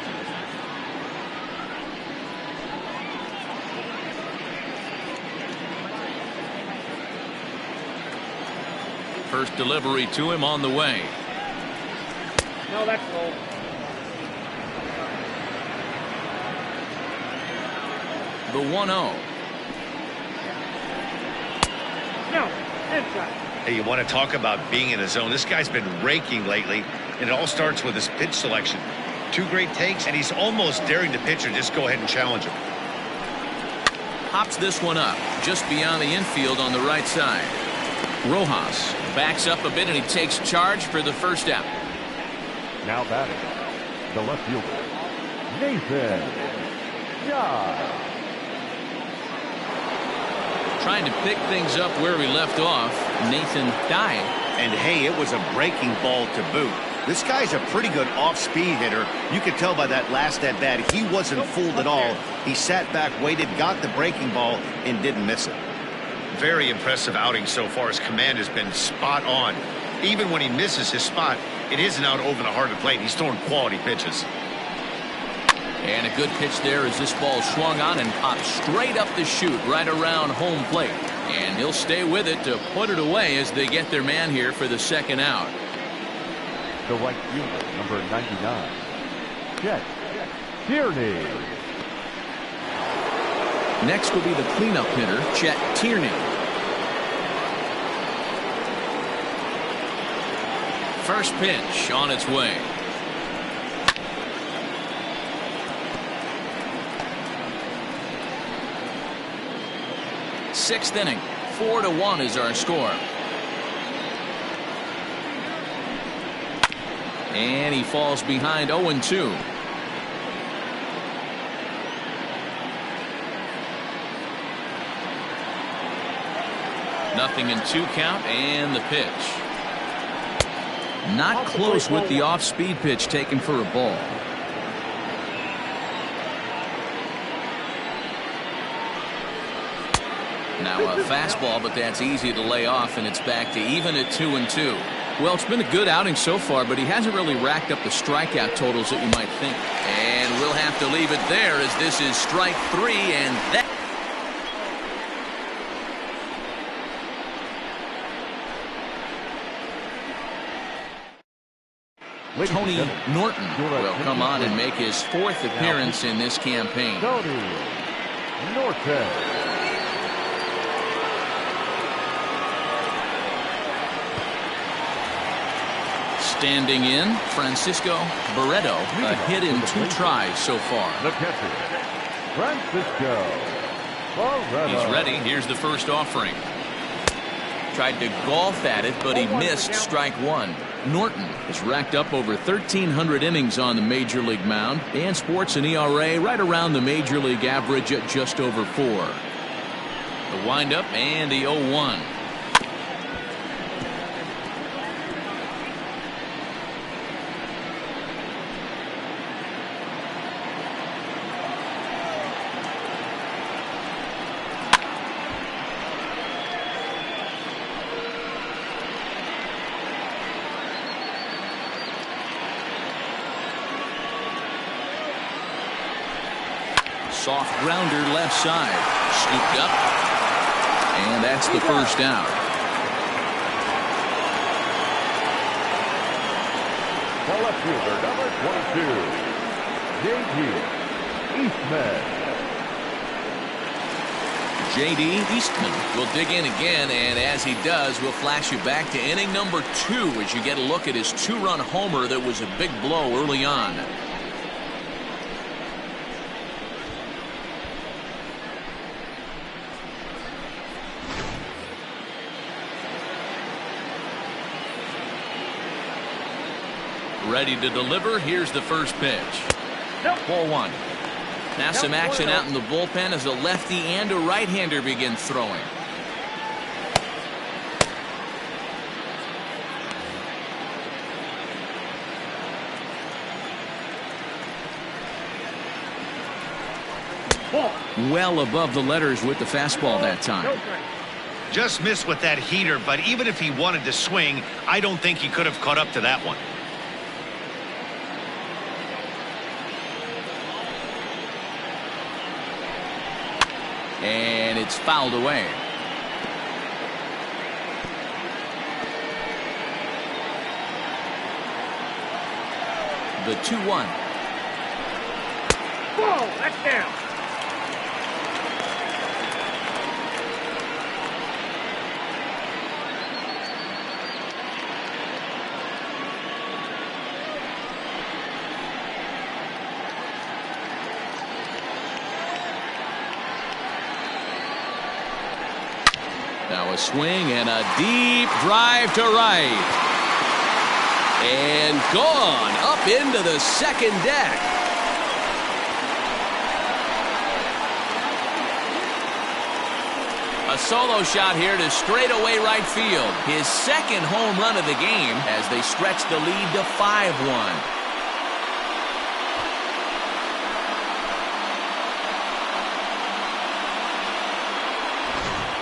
First delivery to him on the way. No, that's low. The 1-0. No, inside. Hey, you want to talk about being in a zone? This guy's been raking lately, and it all starts with his pitch selection. 2 great takes, and he's almost daring the pitcher just go ahead and challenge him. Hops this one up just beyond the infield on the right side. Rojas backs up a bit and he takes charge for the first out. Now batting, the left fielder, Nathan Dye. Trying to pick things up where we left off. Nathan Dye. And hey, it was a breaking ball to boot. This guy's a pretty good off-speed hitter. You could tell by that last at-bat he wasn't fooled at all. He sat back, waited, got the breaking ball, and didn't miss it. Very impressive outing so far. His command has been spot on. Even when he misses his spot, it isn't out over the heart of the plate. He's throwing quality pitches. And a good pitch there as this ball swung on and popped straight up the chute right around home plate. And he'll stay with it to put it away as they get their man here for the second out. The right fielder, number 99, Chet Tierney. Next will be the cleanup hitter, Chet Tierney. First pitch on its way. Sixth inning, 4-1 is our score. And he falls behind 0-2. Nothing in 2 count and the pitch. Not close with the off-speed pitch taken for a ball. Now a fastball, but that's easy to lay off, and it's back to even at 2-2. Well, it's been a good outing so far, but he hasn't really racked up the strikeout totals that you might think. And we'll have to leave it there as this is strike 3, and that. Tony Norton will come on and make his 4th appearance in this campaign. Tony Norton. Standing in, Francisco Barreto, a hit in 2 tries so far. The catcher, Francisco Barreto. He's ready. Here's the first offering. Tried to golf at it, but he missed strike 1. Norton has racked up over 1,300 innings on the major league mound and sports an ERA right around the major league average at just over 4. The windup and the 0-1. Soft grounder left side. Scooped up. And that's the first down. The left fielder, number 22, J.D. Eastman. J.D. Eastman will dig in again, and as he does, we'll flash you back to inning number 2 as you get a look at his 2-run homer that was a big blow early on. Ready to deliver. Here's the first pitch. Ball 1. Now some action out in the bullpen as a lefty and a right-hander begin throwing. Well above the letters with the fastball that time. Just missed with that heater, but even if he wanted to swing, I don't think he could have caught up to that one. And it's fouled away. The 2-1. Whoa, that's down. Now a swing and a deep drive to right. And gone up into the second deck. A solo shot here to straightaway right field. His second home run of the game as they stretch the lead to 5-1.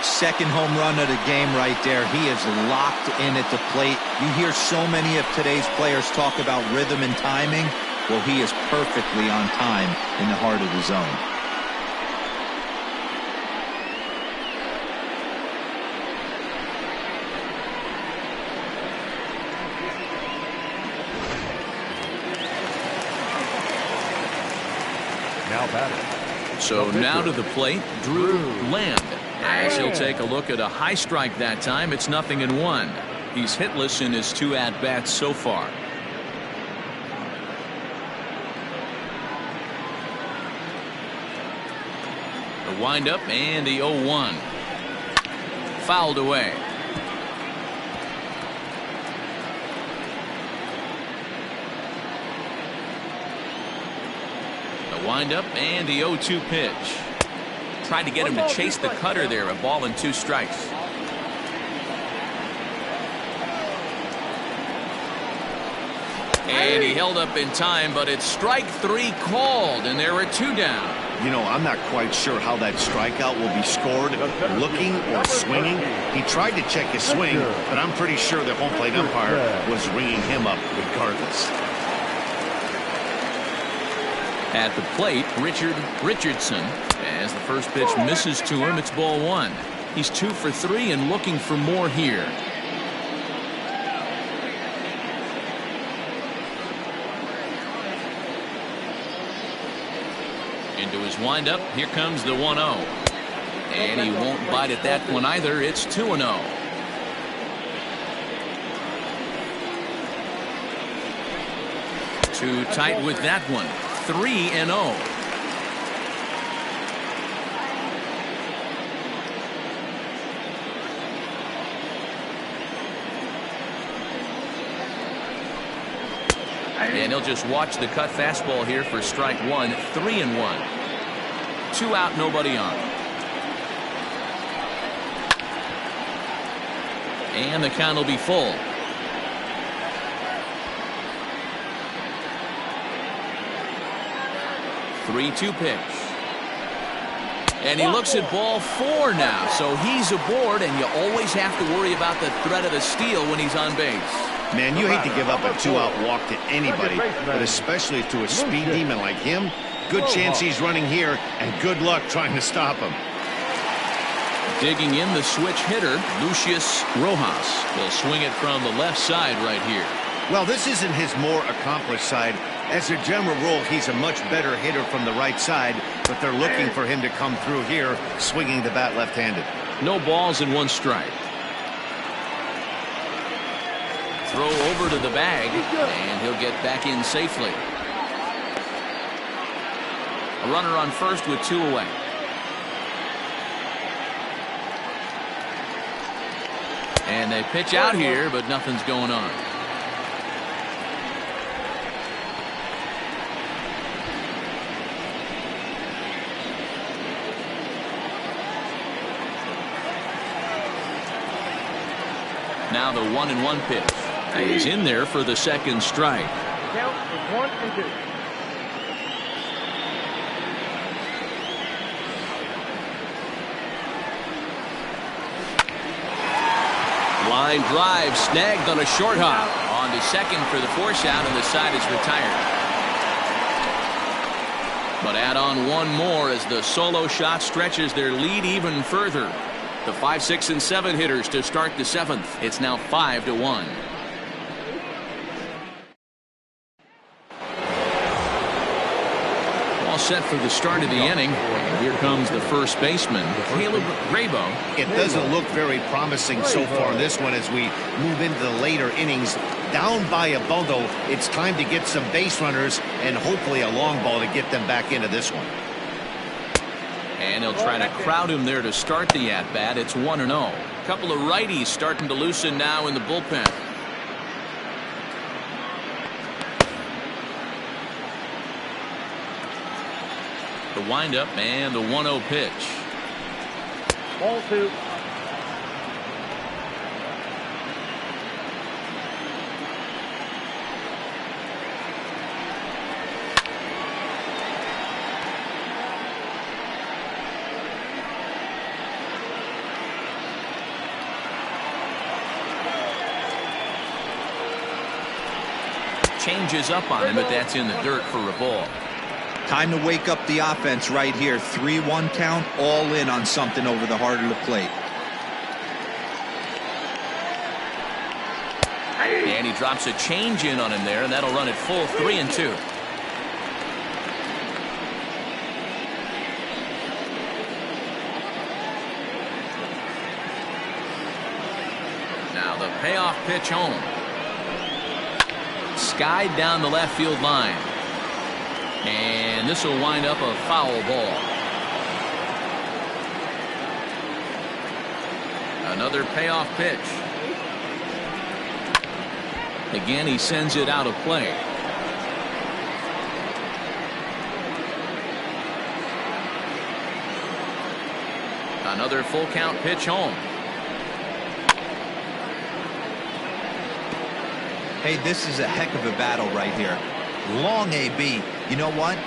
Second home run of the game right there. He is locked in at the plate. You hear so many of today's players talk about rhythm and timing. Well, he is perfectly on time in the heart of the zone. Now batting. So now to the plate, Drew Land. As he'll take a look at a high strike that time, it's 0-1. He's hitless in his 2 at-bats so far. The windup and the 0-1. Fouled away. The windup and the 0-2 pitch. Tried to get him to chase the cutter there. A ball and 2 strikes. And he held up in time, but it's strike 3 called, and there are 2 down. You know, I'm not quite sure how that strikeout will be scored, looking or swinging. He tried to check his swing, but I'm pretty sure the home plate umpire was ringing him up regardless. At the plate, Richard Richardson. As the first pitch misses to him, it's ball 1. He's 2 for 3 and looking for more here. Into his windup, here comes the 1-0. And he won't bite at that one either. It's 2-0. Too tight with that one. 3-0. And he'll just watch the cut fastball here for strike 1. 3-1. 2 out, nobody on. And the count will be full. 3-2 pitch. And he looks at ball 4 now, so he's aboard, and you always have to worry about the threat of the steal when he's on base. Man, you hate to give up a 2-out walk to anybody, but especially to a speed demon like him. Good chance he's running here, and good luck trying to stop him. Digging in the switch hitter, Lucius Rojas will swing it from the left side right here. Well, this isn't his more accomplished side. As a general rule, he's a much better hitter from the right side, but they're looking for him to come through here, swinging the bat left-handed. No balls and 1 strike. Throw over to the bag, and he'll get back in safely. A runner on first with 2 away. And they pitch out here, but nothing's going on. Now the 1-1 pitch. He's in there for the 2nd strike. Count is 1 and 2. Line drive snagged on a short hop. On to second for the force out, and the side is retired. But add on 1 more as the solo shot stretches their lead even further. The 5, 6, and 7 hitters to start the 7th. It's now 5-1. All set for the start of the inning. And here comes the first baseman, Caleb Grabo. It doesn't look very promising so far in this one as we move into the later innings. Down by a bundle, it's time to get some base runners and hopefully a long ball to get them back into this one. And they'll try to crowd him there to start the at-bat. It's 1-0. A couple of righties starting to loosen now in the bullpen. The windup and the 1-0 pitch. Ball 2. Changes up on him, but that's in the dirt for a ball. Time to wake up the offense right here. 3-1 count, all in on something over the heart of the plate. And he drops a change in on him there, and that'll run it full 3-2. Now the payoff pitch home. Skied down the left field line. And this will wind up a foul ball. Another payoff pitch. Again, he sends it out of play. Another full count pitch home. Hey, this is a heck of a battle right here. Long AB. You know what?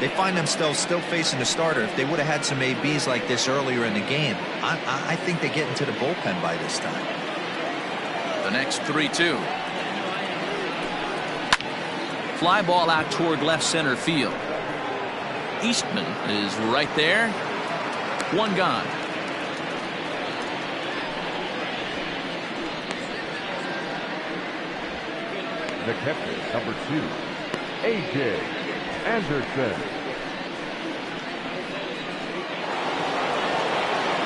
They find themselves still facing the starter. If they would have had some ABs like this earlier in the game, I think they get into the bullpen by this time. The next 3-2. Fly ball out toward left center field. Eastman is right there. 1 gone. The catcher, number 2, A.J. Anderson.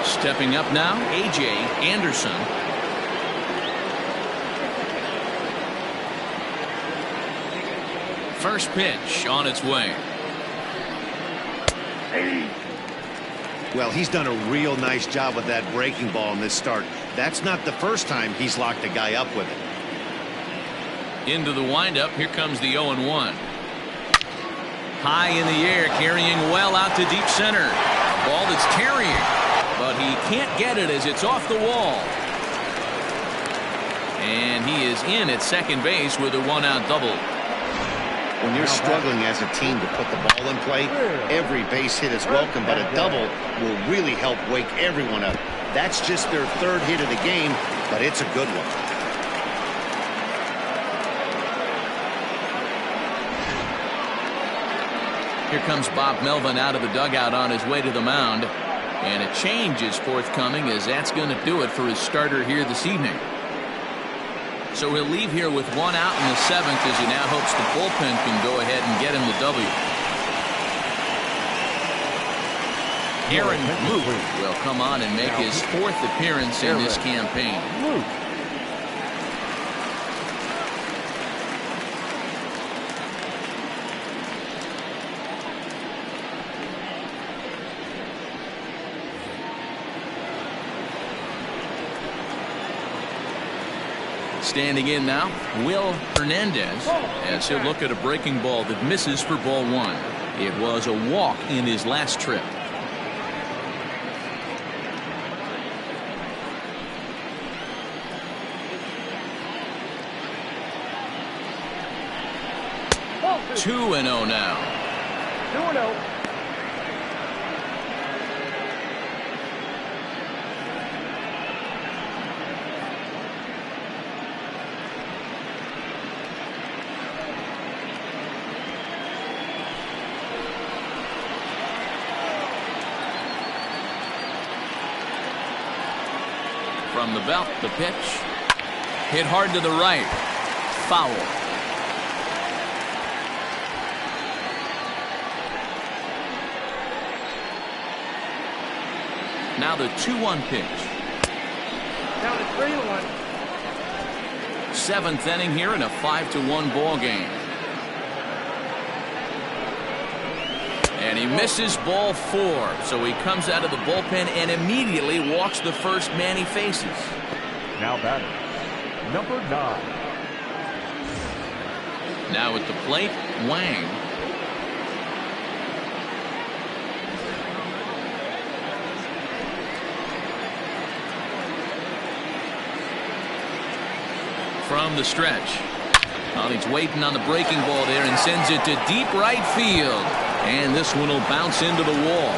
Stepping up now, A.J. Anderson. First pitch on its way. Well, he's done a real nice job with that breaking ball in this start. That's not the first time he's locked a guy up with it. Into the windup. Here comes the 0-1. High in the air, carrying well out to deep center. A ball that's carrying, but he can't get it as it's off the wall. And he is in at second base with a 1-out double. When you're struggling as a team to put the ball in play, every base hit is welcome, but a double will really help wake everyone up. That's just their 3rd hit of the game, but it's a good one. Here comes Bob Melvin out of the dugout on his way to the mound. And a change is forthcoming, as that's going to do it for his starter here this evening. So he'll leave here with 1 out in the 7th, as he now hopes the bullpen can go ahead and get him the W. Aaron Luke will come on and make his 4th appearance in this campaign. Standing in now, Will Hernandez, as he'll look at a breaking ball that misses for ball 1. It was a walk in his last trip. Ball 2. 2-0 now. 2-0. From the belt, the pitch. Hit hard to the right. Foul. Now the 2-1 pitch. Down to 3-1. 7th inning here in a 5-1 ball game. And he misses ball 4, so he comes out of the bullpen and immediately walks the first man he faces. Now batting, number 9. Now at the plate, Wang. From the stretch. Well, he's waiting on the breaking ball there and sends it to deep right field. And this one will bounce into the wall.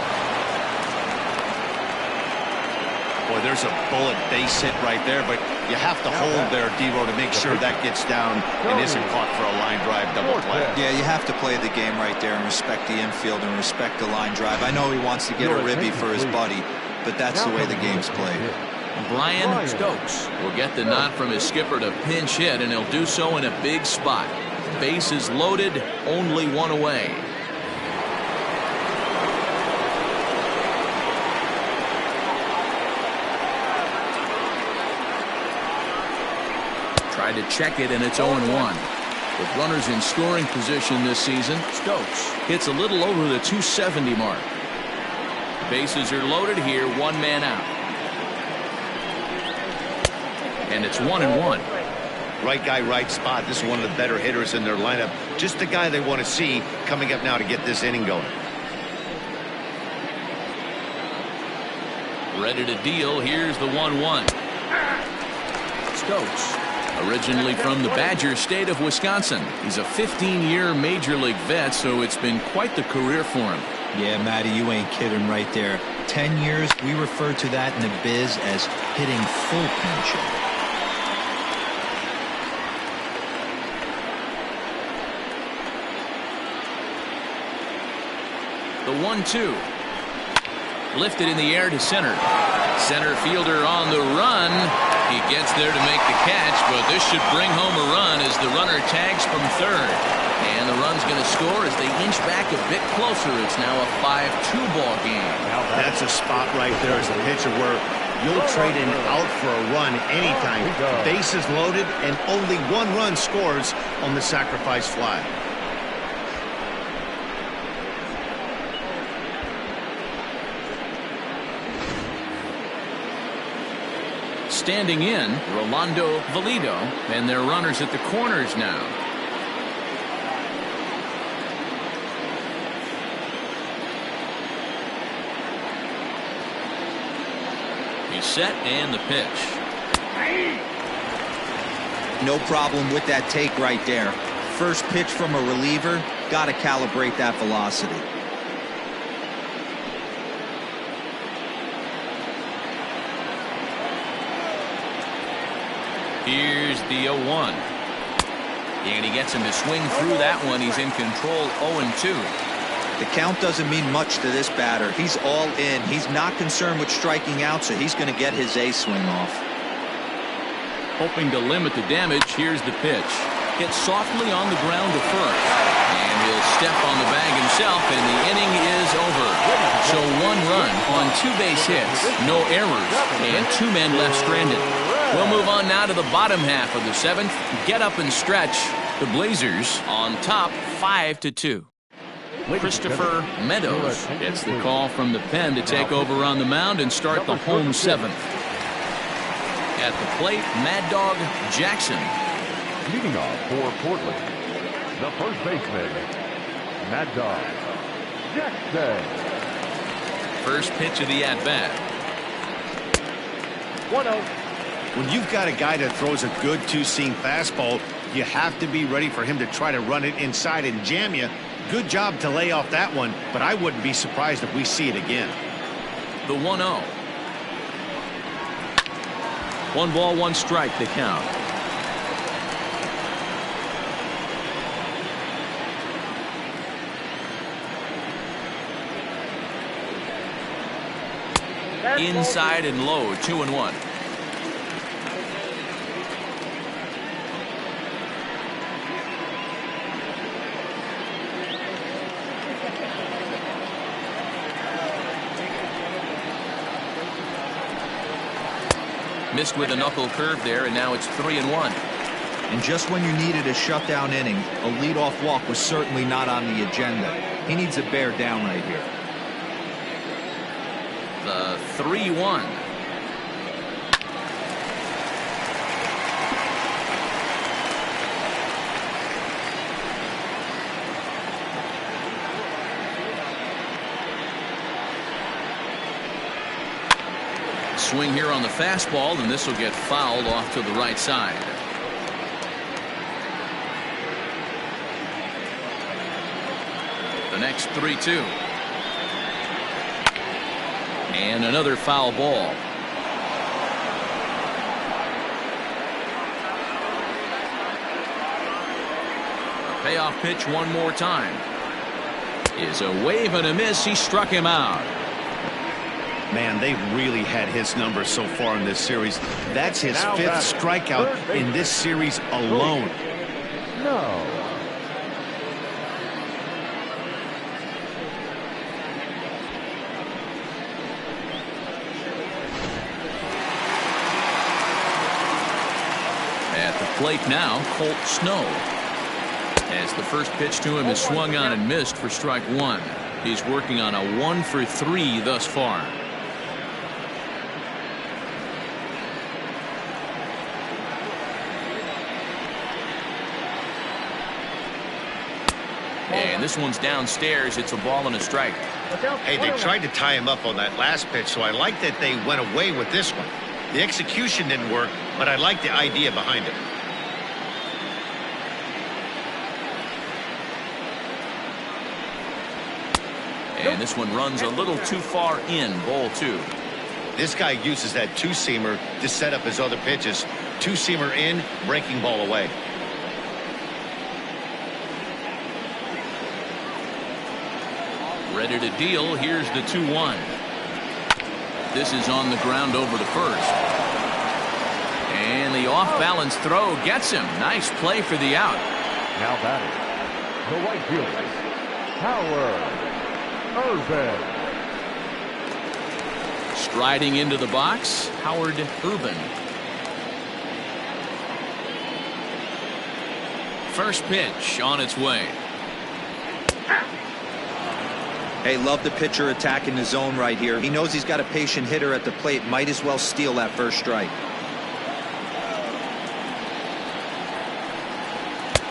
Boy, there's a bullet base hit right there, but you have to hold there, Devo, to make sure that gets down and isn't caught for a line drive double play. Yeah, you have to play the game right there and respect the infield and respect the line drive. I know he wants to get a ribby for his buddy, but that's the way the game's played. Brian Stokes will get the nod from his skipper to pinch hit, and he'll do so in a big spot. Bases loaded, only 1 away. Tried to check it, and it's 0-1. With runners in scoring position this season, Stokes hits a little over the 270 mark. Bases are loaded here, 1 man out. And it's 1-1. Right guy, right spot. This is one of the better hitters in their lineup. Just the guy they want to see coming up now to get this inning going. Ready to deal. Here's the 1-1. Stokes, originally from the Badger State of Wisconsin. He's a 15-year major league vet, so it's been quite the career for him. Yeah, Matty, you ain't kidding right there. 10 years, we refer to that in the biz as hitting full pinch. The 1-2. Lifted in the air to center. Center fielder on the run. He gets there to make the catch, but this should bring home a run as the runner tags from third. And the run's going to score as they inch back a bit closer. It's now a 5-2 ball game. That's a spot right there as a pitcher where you'll trade an out for a run anytime. Bases loaded and only 1 run scores on the sacrifice fly. Standing in, Rolando Valido, and their runners at the corners now. He's set, and the pitch. No problem with that take right there. First pitch from a reliever, got to calibrate that velocity. Here's the 0-1. And he gets him to swing through that one. He's in control, 0-2. The count doesn't mean much to this batter. He's all in. He's not concerned with striking out, so he's going to get his A swing off. Hoping to limit the damage, here's the pitch. Hit softly on the ground to first. And he'll step on the bag himself, and the inning is over. So 1 run on 2 base hits, no errors, and 2 men left stranded. We'll move on now to the bottom half of the 7th. Get up and stretch. The Blazers on top 5-2. Christopher Meadows gets the call from the pen to take over on the mound and start the home 7th. At the plate, Mad Dog Jackson. Leading off for Portland, the first baseman, Mad Dog Jackson. First pitch of the at-bat. 1-0. When you've got a guy that throws a good two-seam fastball, you have to be ready for him to try to run it inside and jam you. Good job to lay off that one, but I wouldn't be surprised if we see it again. The 1-0. 1 ball, 1 strike, the count. Inside and low, 2-1. Missed with a knuckle curve there, and now it's 3-1. And just when you needed a shutdown inning, a leadoff walk was certainly not on the agenda. He needs to bear down right here. The 3-1. Swing here on the fastball, and this will get fouled off to the right side. The next 3-2. And another foul ball. A payoff pitch one more time. Is a wave and a miss. He struck him out. Man, they've really had his number so far in this series. That's his 5th strikeout in this series alone. No. At the plate now, Colt Snow. As the first pitch to him is swung on and missed for strike 1. He's working on a 1-for-3 thus far. And this one's downstairs. It's a ball and a strike. Hey, they tried to tie him up on that last pitch, so I like that they went away with this one. The execution didn't work, but I like the idea behind it. And this one runs a little too far in, ball 2. This guy uses that two-seamer to set up his other pitches. Two-seamer in, breaking ball away. Ready to deal. Here's the 2-1. This is on the ground over to first. And the off-balance throw gets him. Nice play for the out. Now batting, the right fielder, Howard Urban. Striding into the box, Howard Urban. First pitch on its way. Hey, love the pitcher attacking the zone right here. He knows he's got a patient hitter at the plate. Might as well steal that first strike.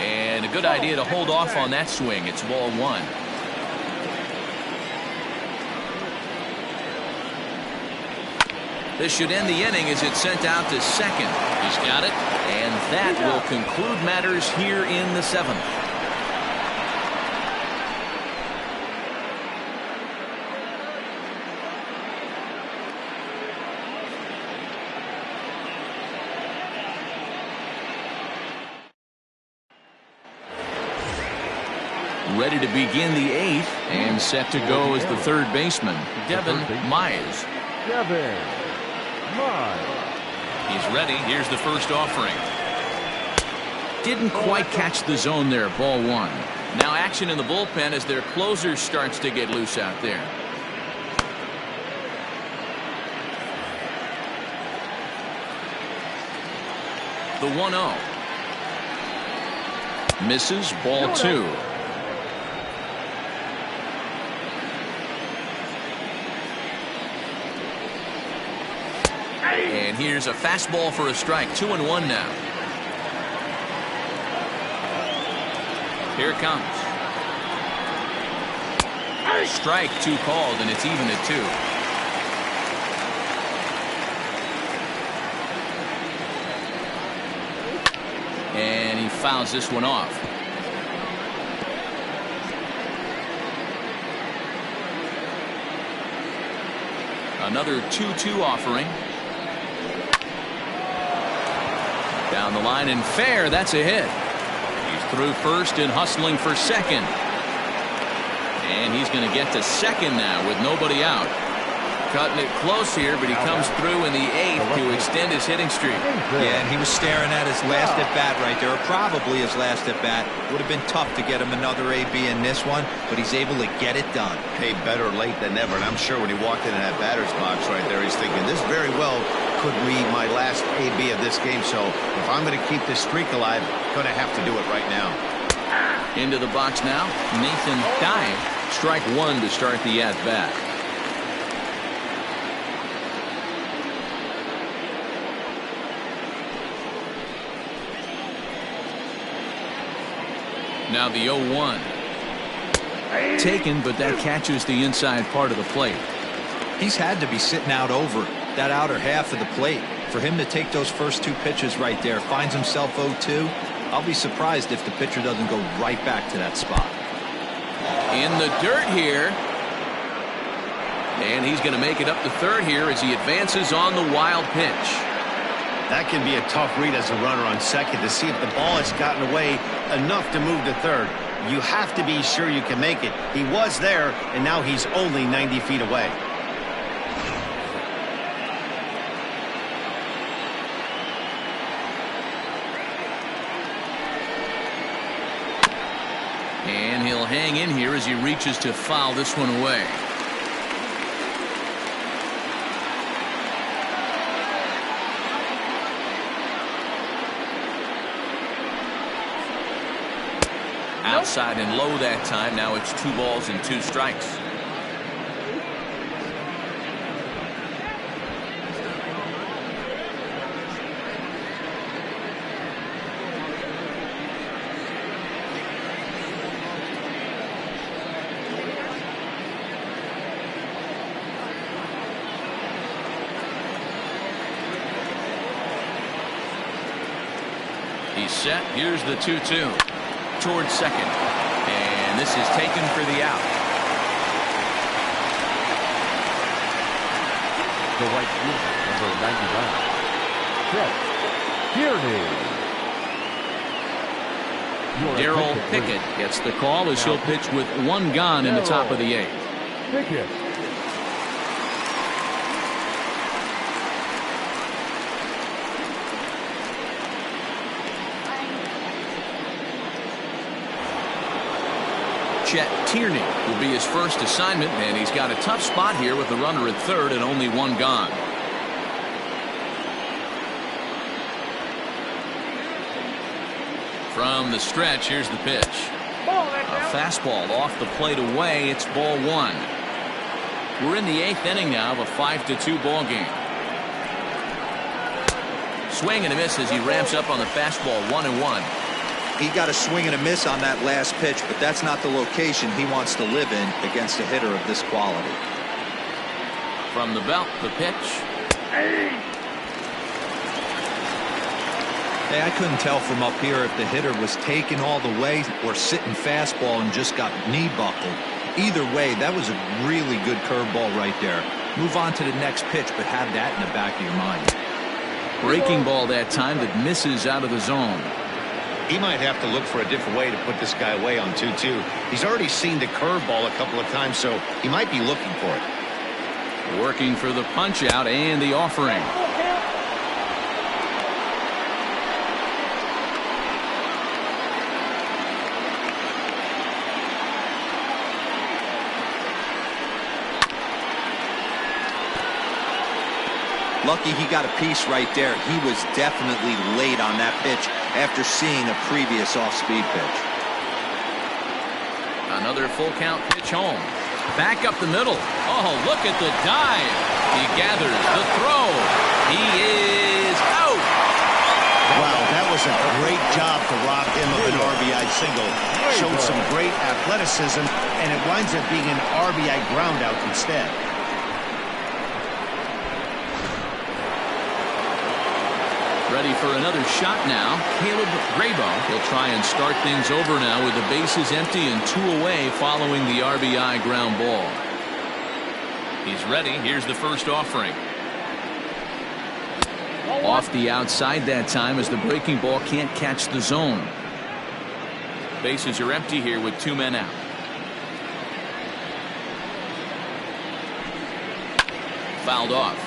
And a good idea to hold off on that swing. It's ball 1. This should end the inning as it's sent out to second. He's got it. And that will conclude matters here in the 7th. Ready to begin the 8th. And set to go is the third baseman, Devin Mize. Devin Mize. He's ready. Here's the first offering. Didn't quite catch the zone there. Ball one. Now action in the bullpen as their closer starts to get loose out there. The 1-0. Misses. Ball two. And here's a fastball for a strike. 2-1 now. Here it comes. Strike two called, and it's even at 2. And he fouls this one off. Another 2-2 offering. Down the line and fair. That's a hit. He's through first and hustling for second. And he's going to get to second now with nobody out. Cutting it close here, but he comes through in the 8th to extend his hitting streak. Yeah, and he was staring at his last at bat right there, or probably his last at bat. Would have been tough to get him another AB in this one, but he's able to get it done. Hey, better late than never. And I'm sure when he walked into that batter's box right there, he's thinking this very well could be my last AB of this game. So if I'm going to keep this streak alive, I'm going to have to do it right now. Into the box now, Nathan Dye. Strike one to start the at bat. Now the 0-1. Taken, but that catches the inside part of the plate. He's had to be sitting out over that outer half of the plate. For him to take those first 2 pitches right there, finds himself 0-2. I'll be surprised if the pitcher doesn't go right back to that spot. In the dirt here. And he's going to make it up to third here as he advances on the wild pitch. That can be a tough read as a runner on second to see if the ball has gotten away enough to move to third. You have to be sure you can make it. He was there, and now he's only 90 feet away. And he'll hang in here as he reaches to foul this one away. Outside and low that time. Now it's 2 balls and 2 strikes. He's set. Here's the 2-2. Towards second, and this is taken for the out. The right fielder, number 99, Chet Tierney. Darrell Pickett gets the call as he'll pitch with 1 gone in the top of the 8th. Pickett. Chet Tierney will be his first assignment, and he's got a tough spot here with the runner at third and only 1 gone. From the stretch, here's the pitch. A fastball off the plate away. It's ball 1. We're in the 8th inning now of a 5-2 ball game. Swing and a miss as he ramps up on the fastball. 1-1. He got a swing and a miss on that last pitch, but that's not the location he wants to live in against a hitter of this quality. From the belt, the pitch. Hey, I couldn't tell from up here if the hitter was taken all the way or sitting fastball and just got knee buckled. Either way, that was a really good curveball right there. Move on to the next pitch, but have that in the back of your mind. Breaking ball that time that misses out of the zone. He might have to look for a different way to put this guy away on 2-2. He's already seen the curveball a couple of times, so he might be looking for it. Working for the punch out and the offering. Lucky he got a piece right there. He was definitely late on that pitch after seeing a previous off-speed pitch. Another full count pitch home. Back up the middle. Oh, look at the dive. He gathers the throw. He is out. Wow, that was a great job to rob him of an RBI single. Showed some great athleticism, and it winds up being an RBI ground out instead. Ready for another shot now. Caleb Grabo. He'll try and start things over now with the bases empty and 2 away following the RBI ground ball. He's ready. Here's the first offering. Off the outside that time as the breaking ball can't catch the zone. Bases are empty here with 2 men out. Fouled off.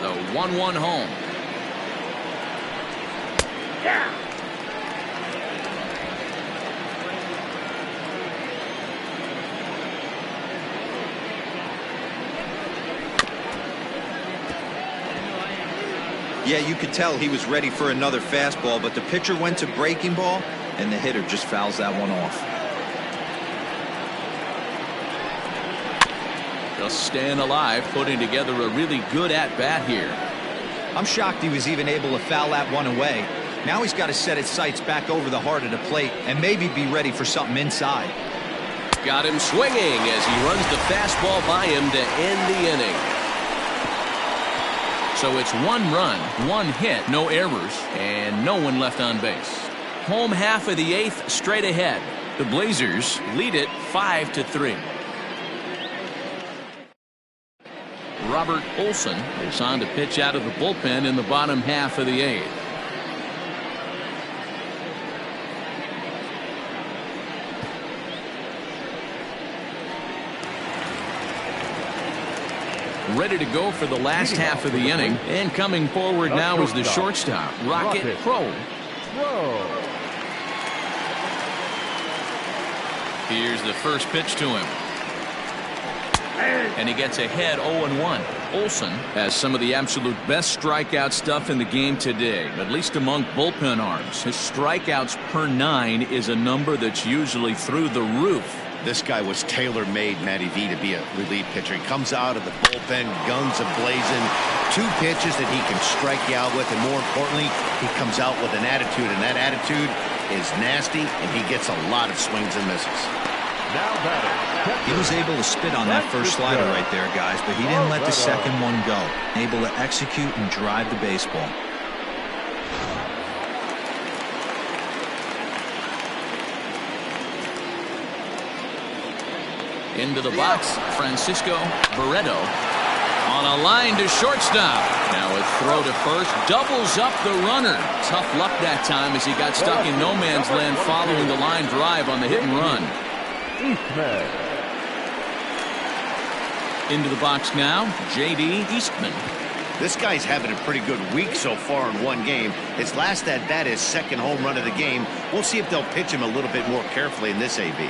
The 1-1 home. Yeah. Yeah, you could tell he was ready for another fastball, but the pitcher went to breaking ball, and the hitter just fouls that one off. Just staying alive, putting together a really good at-bat here. I'm shocked he was even able to foul that one away. Now he's got to set his sights back over the heart of the plate and maybe be ready for something inside. Got him swinging as he runs the fastball by him to end the inning. So it's 1 run, 1 hit, no errors, and no one left on base. Home half of the 8th straight ahead. The Blazers lead it 5-3. Robert Olson is on to pitch out of the bullpen in the bottom half of the 8th. Ready to go for the last half of the inning, and coming forward now is the shortstop, Rocket Crow. Here's the first pitch to him. And he gets ahead 0-1. Olson has some of the absolute best strikeout stuff in the game today, at least among bullpen arms. His strikeouts per 9 is a number that's usually through the roof. This guy was tailor-made, Matty V, to be a relief pitcher. He comes out of the bullpen, guns a-blazing, 2 pitches that he can strike you out with, and more importantly, he comes out with an attitude, and that attitude is nasty, and he gets a lot of swings and misses. He was able to spit on that first slider right there, guys, but he didn't let the second one go. Able to execute and drive the baseball. Into the box, Francisco Barreto on a line to shortstop. Now a throw to first, doubles up the runner. Tough luck that time as he got stuck in no man's land following the line drive on the hit and run. Into the box now, J.D. Eastman. This guy's having a pretty good week so far in 1 game. His last at bat is second home run of the game. We'll see if they'll pitch him a little bit more carefully in this AB.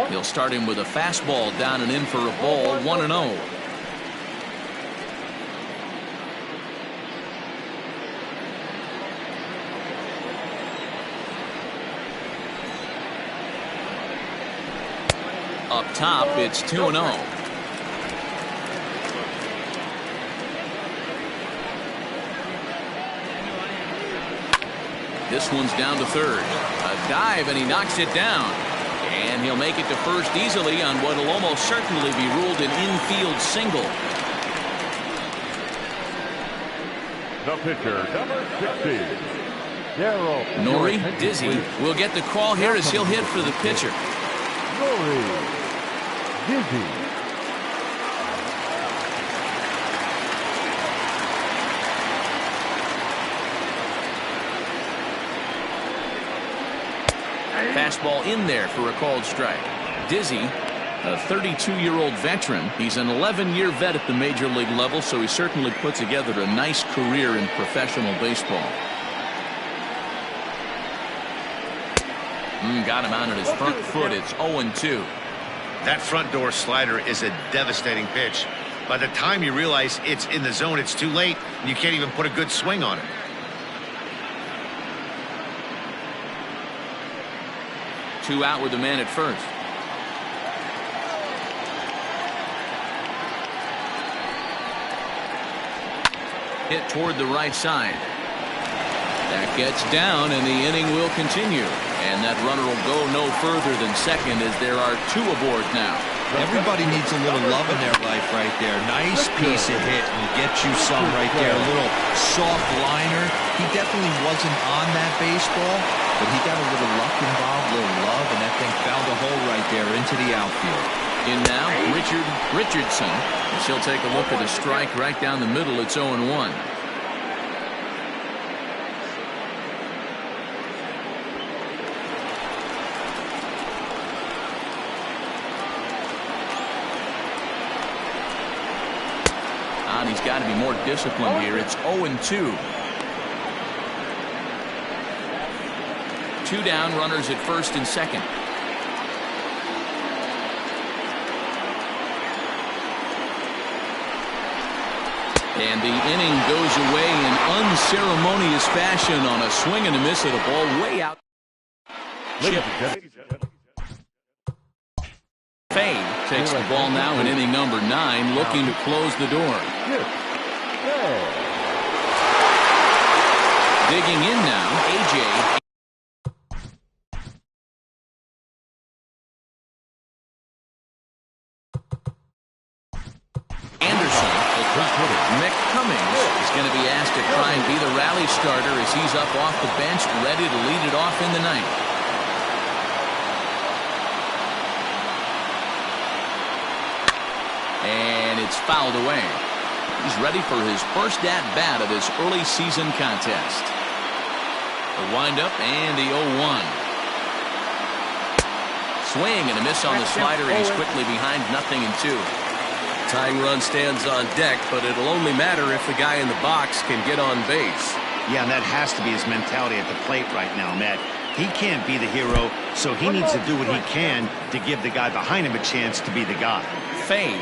He'll start him with a fastball down and in for a ball, 1-0. Up top, it's 2-0. This one's down to third. A dive, and he knocks it down. And he'll make it to first easily on what will almost certainly be ruled an infield single. The pitcher, number 16, Darryl Nori Dizzy will get the call here as he'll hit for the pitcher. Nori Dizzy. Fastball in there for a called strike. Dizzy, a 32-year-old veteran. He's an 11-year vet at the major league level, so he certainly put together a nice career in professional baseball. Got him out on his front foot. It's 0-2. That front door slider is a devastating pitch. By the time you realize it's in the zone, it's too late, and you can't even put a good swing on it. Two out with the man at first. Hit toward the right side. That gets down, and the inning will continue. And that runner will go no further than second, as there are two aboard now. Everybody needs a little love in their life right there. Nice piece of hit and get you some right there. A little soft liner. He definitely wasn't on that baseball, but he got a little luck involved, a little love, and that thing found a hole right there into the outfield. In now, Richardson. As he'll take a look at a strike right down the middle. It's 0-1. He's got to be more disciplined here. It's 0-2. Two down, runners at first and second. And the inning goes away in unceremonious fashion on a swing and a miss at a ball way out. Fay takes the ball now in inning number 9, looking to close the door. Digging in now, AJ. Anderson. Mick Cummings is going to be asked to try and be the rally starter as he's up off the bench, ready to lead it off in the ninth. And it's fouled away. He's ready for his first at-bat of this early season contest. The windup and the 0-1. Swing and a miss on the slider, and he's quickly behind 0-2. Tying run stands on deck, but it'll only matter if the guy in the box can get on base. Yeah, and that has to be his mentality at the plate right now, Matt. He can't be the hero, so he needs to do what he can to give the guy behind him a chance to be the guy. Fay,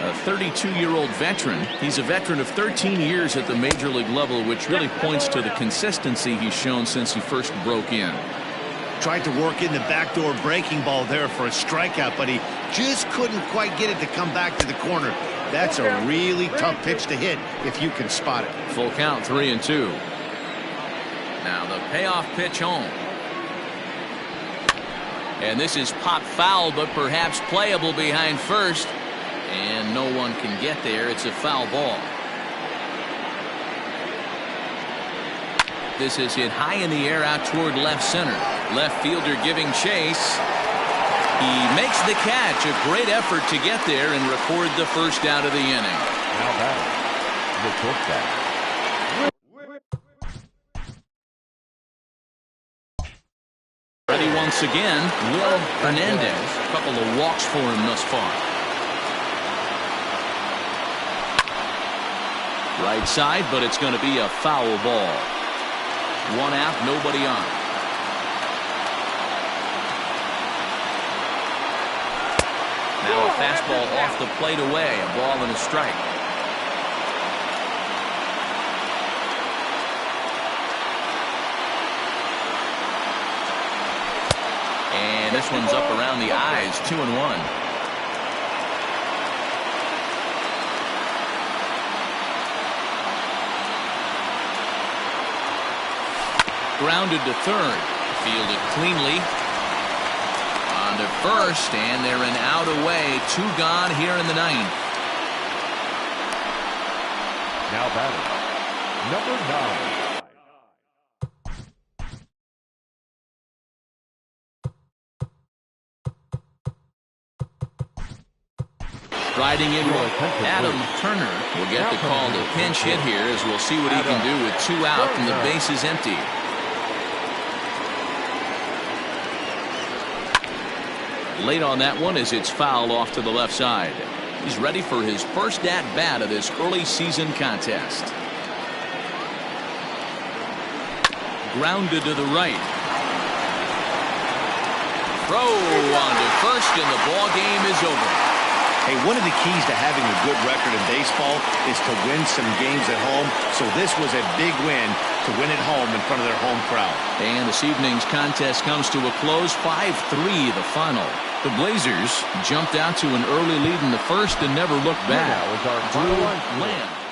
a 32-year-old veteran. He's a veteran of 13 years at the major league level, which really points to the consistency he's shown since he first broke in. Tried to work in the backdoor breaking ball there for a strikeout, but he just couldn't quite get it to come back to the corner. That's a really tough pitch to hit if you can spot it. Full count, 3-2. Now the payoff pitch home. And this is pop foul, but perhaps playable behind first. And no one can get there. It's a foul ball. This is hit high in the air out toward left center. Left fielder giving chase. He makes the catch. A great effort to get there and record the first out of the inning. Now batting, the quarterback. Ready once again, Will Hernandez. A couple of walks for him thus far. Right side, but it's going to be a foul ball. One out, nobody on. Now a fastball off the plate away. A ball and a strike. And this one's up around the eyes. 2-1. Grounded to third. Fielded cleanly. On to first, and they're an out away. 2 gone here in the ninth. Now batting, number 9. Striding in with Adam Turner will get the call to pinch hit here, as we'll see what he can do with 2 out and the base is empty. late on that one as it's fouled off to the left side. He's ready for his first at-bat of this early season contest. Grounded to the right. Throw on to first, and the ball game is over. Hey, one of the keys to having a good record in baseball is to win some games at home. So this was a big win to win at home in front of their home crowd. And this evening's contest comes to a close, 5-3 the final. The Blazers jumped out to an early lead in the first and never looked back. Now is our final line. Drew Land.